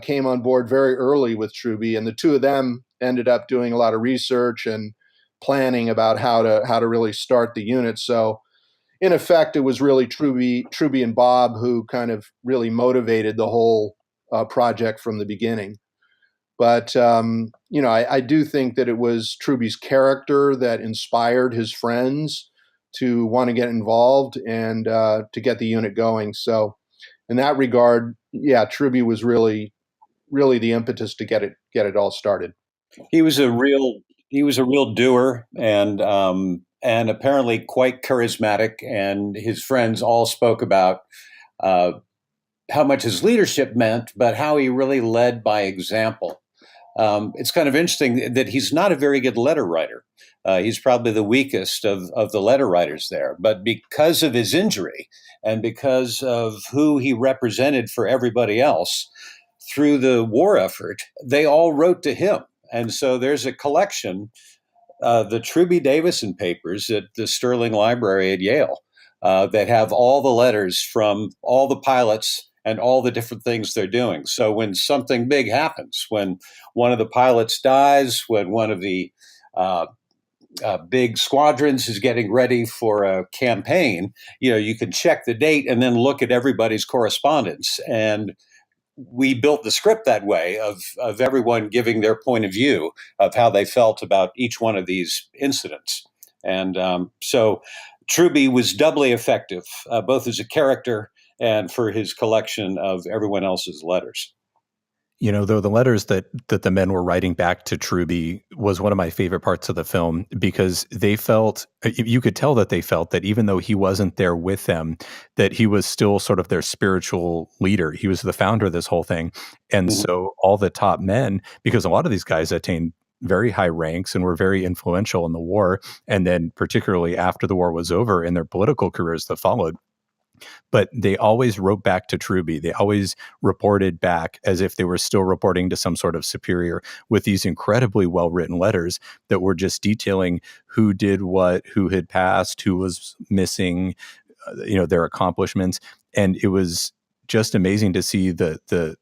came on board very early with Truby, and the two of them ended up doing a lot of research and planning about how to really start the unit. So in effect, it was really Truby and Bob who kind of really motivated the whole project from the beginning. But I do think that it was Truby's character that inspired his friends to want to get involved and to get the unit going. So in that regard, yeah, Truby was really the impetus to get it all started.
He was a real doer, and apparently quite charismatic. And his friends all spoke about how much his leadership meant, but how he really led by example. It's kind of interesting that he's not a very good letter writer. He's probably the weakest of the letter writers there. But because of his injury and because of who he represented for everybody else through the war effort, they all wrote to him. And so there's a collection, the Truby Davison papers at the Sterling Library at Yale, that have all the letters from all the pilots and all the different things they're doing. So when something big happens, when one of the pilots dies, when one of the big squadrons is getting ready for a campaign, you can check the date and then look at everybody's correspondence. And we built the script that way of everyone giving their point of view of how they felt about each one of these incidents. And so Truby was doubly effective, both as a character and for his collection of everyone else's letters.
Though the letters that the men were writing back to Truby was one of my favorite parts of the film, because they felt, you could tell that they felt that even though he wasn't there with them, that he was still sort of their spiritual leader. He was the founder of this whole thing. And
Mhm.
so all the top men, because a lot of these guys attained very high ranks and were very influential in the war, and then particularly after the war was over in their political careers that followed, but they always wrote back to Truby. They always reported back as if they were still reporting to some sort of superior, with these incredibly well-written letters that were just detailing who did what, who had passed, who was missing, their accomplishments. And it was just amazing to see the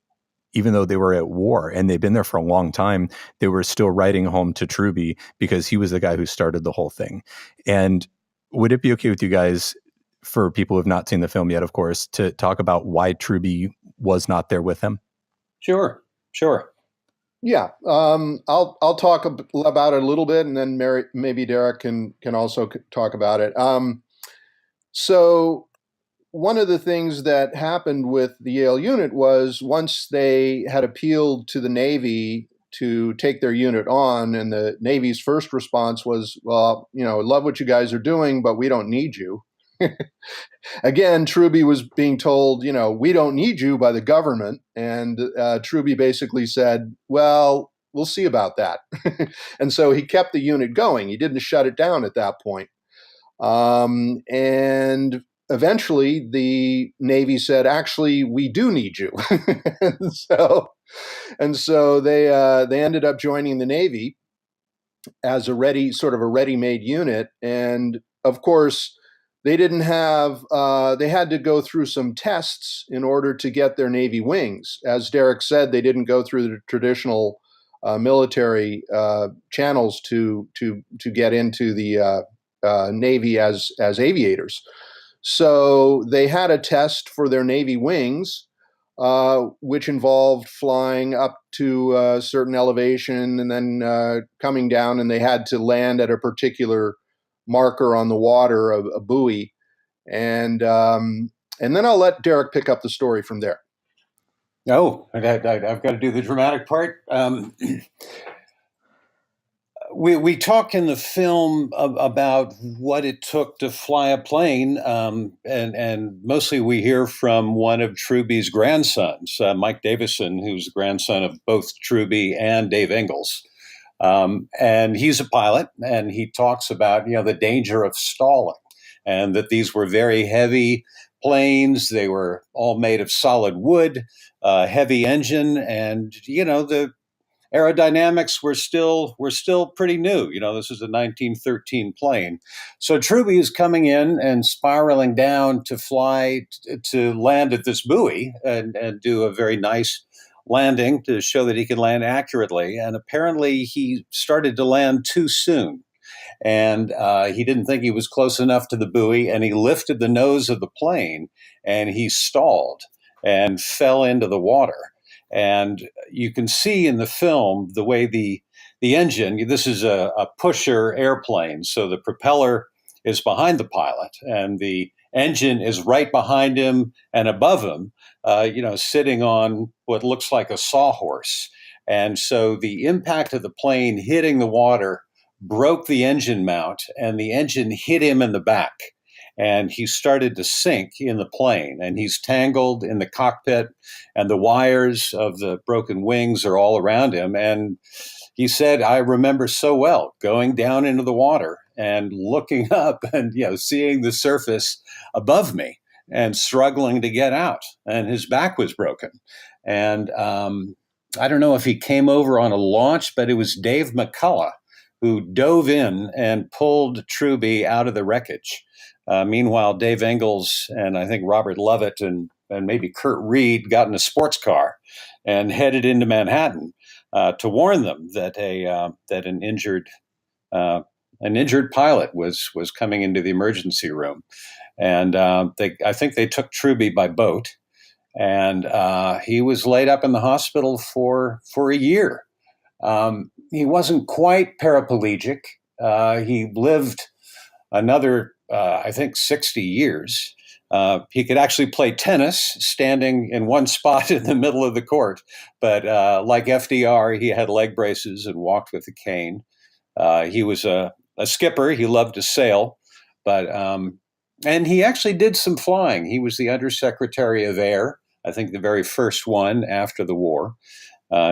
even though they were at war and they'd been there for a long time, they were still writing home to Truby because he was the guy who started the whole thing. And would it be okay with you guys, for people who have not seen the film yet, of course, to talk about why Truby was not there with him?
Sure, sure.
Yeah, I'll talk about it a little bit, and then maybe Darroch can also talk about it. So one of the things that happened with the Yale unit was, once they had appealed to the Navy to take their unit on, and the Navy's first response was, well, love what you guys are doing, but we don't need you. Again, Truby was being told, we don't need you by the government. And Truby basically said, well, we'll see about that. And so he kept the unit going. He didn't shut it down at that point. And eventually the Navy said, actually, we do need you. and so they ended up joining the Navy as a ready-made unit. And of course, they didn't have, they had to go through some tests in order to get their Navy wings. As Darroch said, they didn't go through the traditional military channels to get into the Navy as aviators. So they had a test for their Navy wings, which involved flying up to a certain elevation and then coming down, and they had to land at a particular marker on the water, a buoy, and then I'll let Darroch pick up the story from there.
Oh, I've got to do the dramatic part. We talk in the film about what it took to fly a plane, and mostly we hear from one of Truby's grandsons, Mike Davison, who's the grandson of both Truby and Dave Ingalls. And he's a pilot, and he talks about the danger of stalling, and that these were very heavy planes. They were all made of solid wood, heavy engine, and the aerodynamics were still pretty new. This is a 1913 plane. So Truby is coming in and spiraling down to fly to land at this buoy and do a very nice landing to show that he can land accurately. And apparently he started to land too soon. And he didn't think he was close enough to the buoy, and he lifted the nose of the plane and he stalled and fell into the water. And you can see in the film the way the engine, this is a pusher airplane, so the propeller is behind the pilot and the engine is right behind him and above him, sitting on what looks like a sawhorse. And so the impact of the plane hitting the water broke the engine mount, and the engine hit him in the back. And he started to sink in the plane, and he's tangled in the cockpit, and the wires of the broken wings are all around him. And he said, I remember so well going down into the water and looking up and seeing the surface above me and struggling to get out. And his back was broken. And I don't know if he came over on a launch, but it was Dave McCullough who dove in and pulled Truby out of the wreckage. Meanwhile, Dave Ingalls and I think Robert Lovett and maybe Kurt Reed got in a sports car and headed into Manhattan to warn them that an injured pilot was coming into the emergency room. And I think they took Truby by boat, and he was laid up in the hospital for a year. He wasn't quite paraplegic. He lived another, I think, 60 years. He could actually play tennis standing in one spot in the middle of the court. But like FDR, he had leg braces and walked with a cane. He was a skipper. He loved to sail. But and he actually did some flying. He was the Undersecretary of Air, I think the very first one after the war.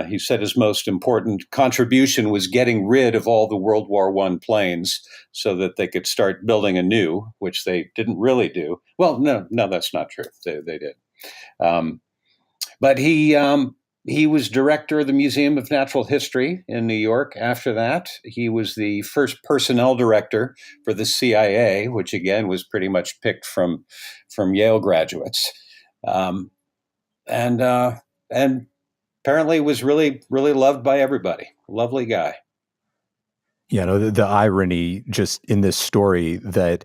He said his most important contribution was getting rid of all the World War I planes so that they could start building anew, which they didn't really do. Well, no, that's not true. They did. But he was director of the Museum of Natural History in New York. After that, he was the first personnel director for the CIA, which again was pretty much picked from Yale graduates, and apparently was really loved by everybody. Lovely guy.
Yeah, no, the irony just in this story that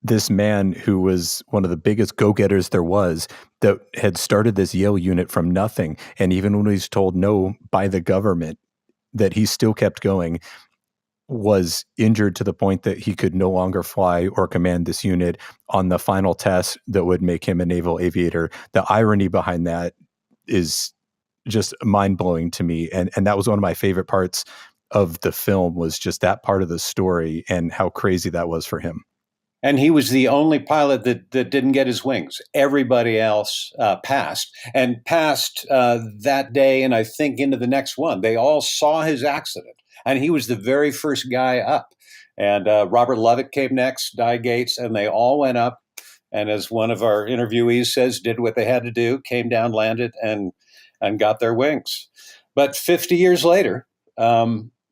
this man who was one of the biggest go-getters there was, that had started this Yale unit from nothing, and even when he was told no by the government, that he still kept going, was injured to the point that he could no longer fly or command this unit on the final test that would make him a naval aviator. The irony behind that is just mind-blowing to me, and that was one of my favorite parts of the film, was just that part of the story and how crazy that was for him.
And he was the only pilot that didn't get his wings. Everybody else passed that day, and I think into the next one. They all saw his accident, and he was the very first guy up. And Robert Lovett came next, Di Gates, and they all went up. And as one of our interviewees says, did what they had to do, came down, landed, and got their wings. But 50 years later,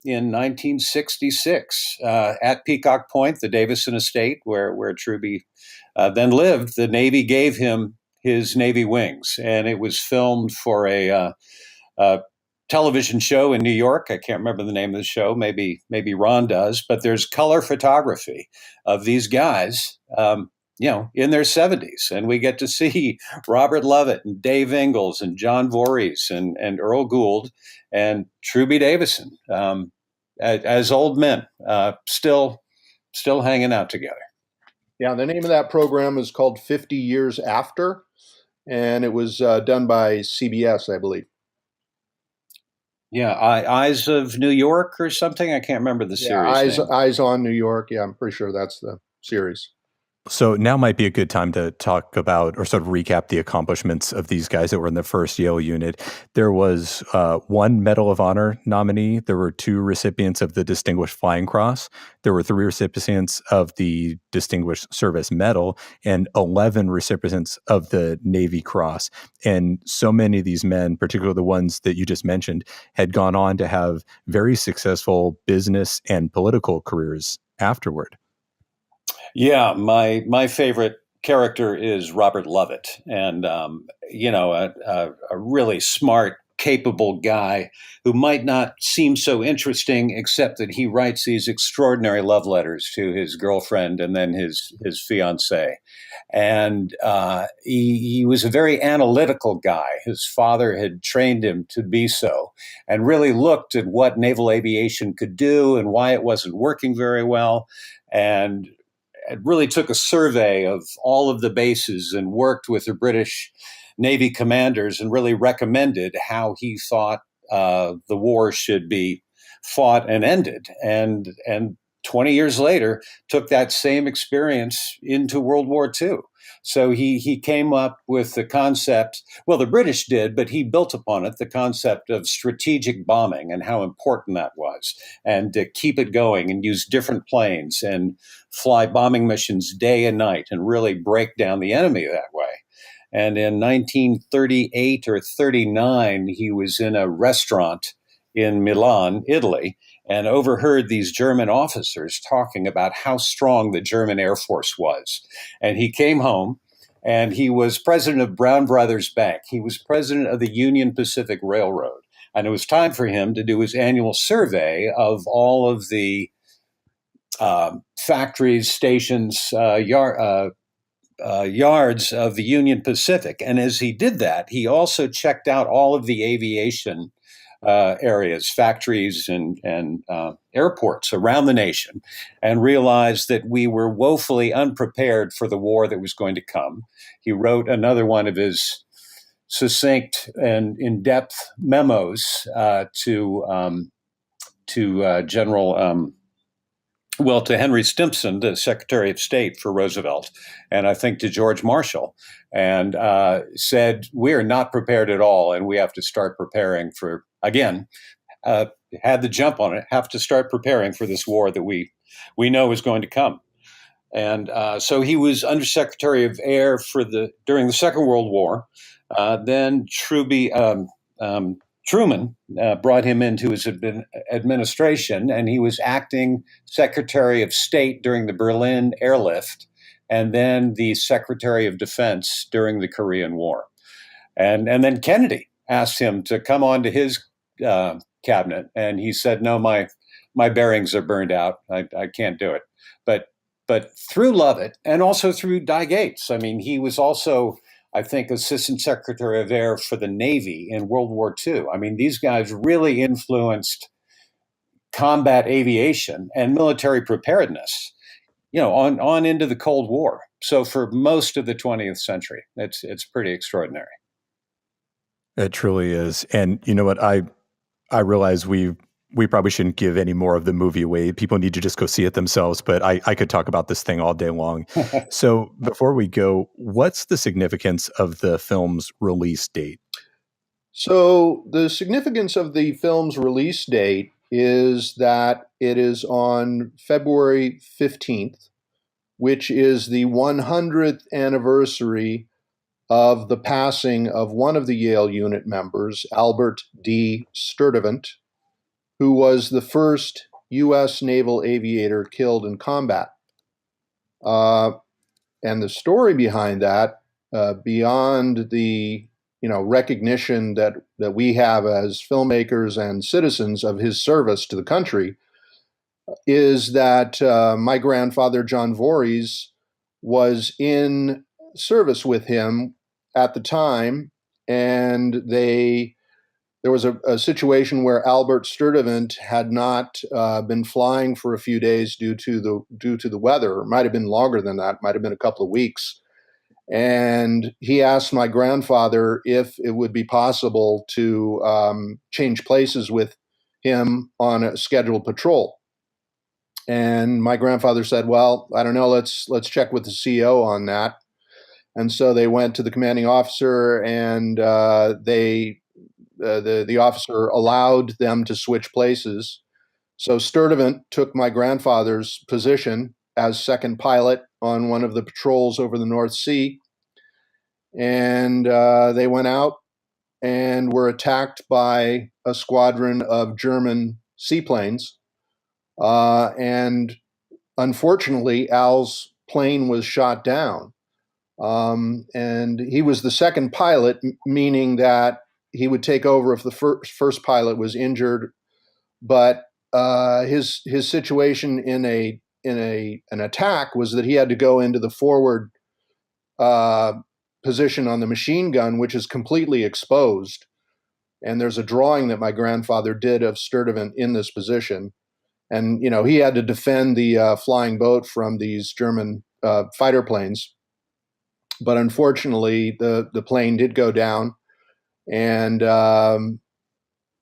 in 1966, at Peacock Point, the Davison estate where Truby then lived, the Navy gave him his Navy wings, and it was filmed for a television show in New York. I can't remember the name of the show. Maybe Ron does, but there's color photography of these guys, in their 70s, and we get to see Robert Lovett and Dave Ingalls and John Voorhees and Earl Gould and Truby Davison as old men, still hanging out together.
Yeah, the name of that program is called 50 Years After, and it was done by CBS, I believe.
Yeah, Eyes of New York or something. I can't remember the series.
Eyes on New York. Yeah, I'm pretty sure that's the series.
So now might be a good time to talk about or sort of recap the accomplishments of these guys that were in the First Yale Unit. There was one Medal of Honor nominee. There were 2 recipients of the Distinguished Flying Cross. There were 3 recipients of the Distinguished Service Medal and 11 recipients of the Navy Cross. And so many of these men, particularly the ones that you just mentioned, had gone on to have very successful business and political careers afterward.
Yeah, my favorite character is Robert Lovett, and a really smart, capable guy who might not seem so interesting, except that he writes these extraordinary love letters to his girlfriend and then his fiancée. And he was a very analytical guy. His father had trained him to be so, and really looked at what naval aviation could do and why it wasn't working very well. And it really took a survey of all of the bases and worked with the British Navy commanders and really recommended how he thought the war should be fought and ended. And 20 years later, took that same experience into World War II. So he came up with the concept, well, the British did, but he built upon it, the concept of strategic bombing and how important that was, and to keep it going and use different planes and fly bombing missions day and night and really break down the enemy that way. And in 1938 or 39, he was in a restaurant in Milan, Italy, and overheard these German officers talking about how strong the German Air Force was. And he came home, and he was president of Brown Brothers Bank. He was president of the Union Pacific Railroad. And it was time for him to do his annual survey of all of the factories, stations, yards of the Union Pacific. And as he did that, he also checked out all of the aviation areas, factories, and airports around the nation, and realized that we were woefully unprepared for the war that was going to come. He wrote another one of his succinct and in-depth memos to General. To Henry Stimson, the Secretary of State for Roosevelt, and I think to George Marshall, and said, we are not prepared at all, and we have to start preparing for, again, had the jump on it, have to start preparing for this war that we know is going to come. And so he was Undersecretary of Air during the Second World War. Then Truman brought him into his administration, and he was acting Secretary of State during the Berlin airlift, and then the Secretary of Defense during the Korean War. And then Kennedy asked him to come on to his cabinet, and he said, "No, my bearings are burned out. I can't do it." But through Lovett and also through Di Gates, I mean, he was also, I think, Assistant Secretary of Air for the Navy in World War II. I mean, these guys really influenced combat aviation and military preparedness, on into the Cold War. So for most of the 20th century, it's pretty extraordinary.
It truly is. And you know what? I realize we probably shouldn't give any more of the movie away. People need to just go see it themselves, but I could talk about this thing all day long. So before we go, what's the significance of the film's release date?
So the significance of the film's release date is that it is on February 15th, which is the 100th anniversary of the passing of one of the Yale Unit members, Albert D. Sturtevant, who was the first U.S. Naval Aviator killed in combat. And the story behind that, beyond the recognition that we have as filmmakers and citizens of his service to the country, is that my grandfather, John Voorhees, was in service with him at the time, and there was a situation where Albert Sturtevant had not been flying for a few days due to the weather. It might have been longer than that, might have been a couple of weeks. And he asked my grandfather if it would be possible to change places with him on a scheduled patrol. And my grandfather said, "Well, I don't know. Let's check with the CO on that." And so they went to the commanding officer, and the officer allowed them to switch places. So Sturtevant took my grandfather's position as second pilot on one of the patrols over the North Sea. And they went out and were attacked by a squadron of German seaplanes. And unfortunately, Al's plane was shot down. And he was the second pilot, meaning that he would take over if the first pilot was injured. But his situation in an attack was that he had to go into the forward position on the machine gun, which is completely exposed. And there's a drawing that my grandfather did of Sturtevant in this position. And he had to defend the flying boat from these German fighter planes. But unfortunately, the plane did go down, and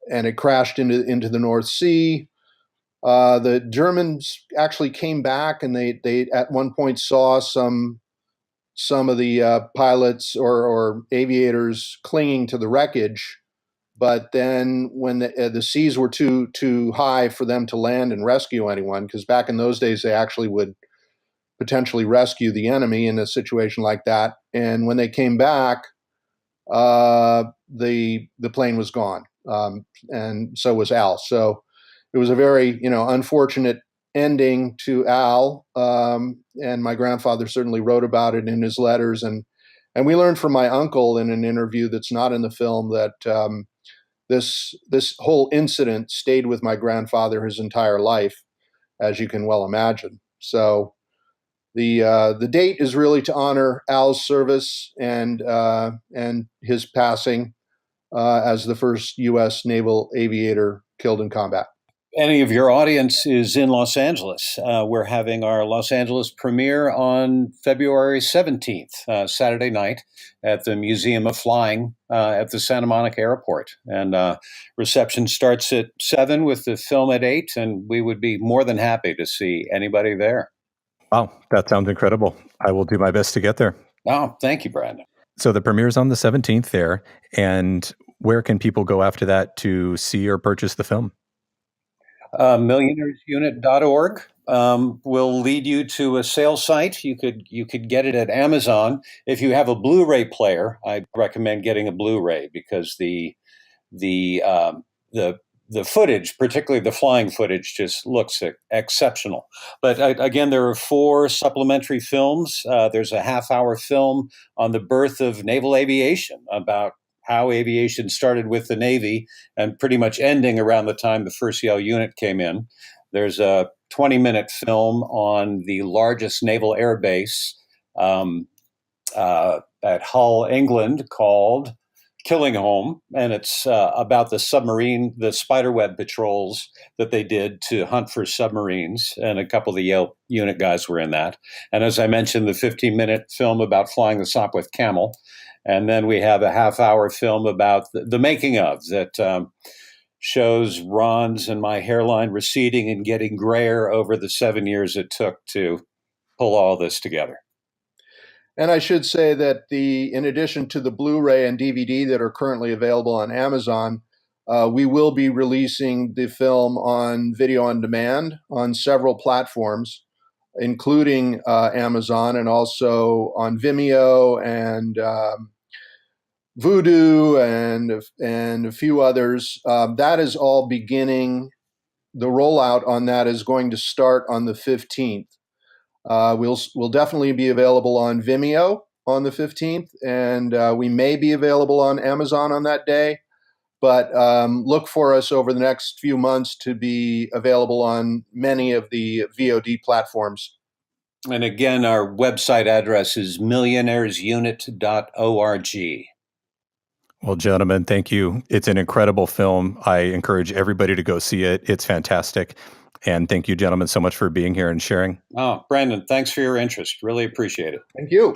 it crashed into the North Sea. The Germans actually came back, and they at one point saw some of the pilots or aviators clinging to the wreckage. But then when the seas were too high for them to land and rescue anyone, because back in those days they actually would potentially rescue the enemy in a situation like that. And when they came back, the plane was gone, and so was Al. So it was a very unfortunate ending to Al, and my grandfather certainly wrote about it in his letters, and we learned from my uncle in an interview that's not in the film that this whole incident stayed with my grandfather his entire life, as you can well imagine. So the date is really to honor Al's service and his passing. as the first U.S. Naval Aviator killed in combat.
Any of your audience is in Los Angeles. We're having our Los Angeles premiere on February 17th, Saturday night, at the Museum of Flying at the Santa Monica Airport. And reception starts at 7 with the film at 8, and we would be more than happy to see anybody there.
Wow, that sounds incredible. I will do my best to get there.
Oh, thank you, Brandon.
So the premiere's on the 17th there. And where can people go after that to see or purchase the film?
Millionairesunit.org will lead you to a sales site. You could get it at Amazon. If you have a Blu-ray player, I recommend getting a Blu-ray because the footage, particularly the flying footage, just looks exceptional. But again, there are 4 supplementary films. There's a half-hour film on the birth of naval aviation, about how aviation started with the Navy and pretty much ending around the time the First Yale Unit came in. There's a 20-minute film on the largest naval air base at Hull, England, called Killing Home, and it's about the spiderweb patrols that they did to hunt for submarines, and a couple of the Yale Unit guys were in that. And as I mentioned, the 15-minute film about flying the Sopwith Camel. And then we have a half-hour film about the making of that shows Ron's and my hairline receding and getting grayer over the 7 years it took to pull all this together.
And I should say that in addition to the Blu-ray and DVD that are currently available on Amazon, we will be releasing the film on video on demand on several platforms, including Amazon, and also on Vimeo and Vudu and a few others. That is all beginning. The rollout on that is going to start on the 15th. We'll definitely be available on Vimeo on the 15th, and we may be available on Amazon on that day. But look for us over the next few months to be available on many of the VOD platforms.
And again, our website address is millionairesunit.org.
Well, gentlemen, thank you. It's an incredible film. I encourage everybody to go see it. It's fantastic. And thank you, gentlemen, so much for being here and sharing.
Oh, Brandon, thanks for your interest. Really appreciate it.
Thank you.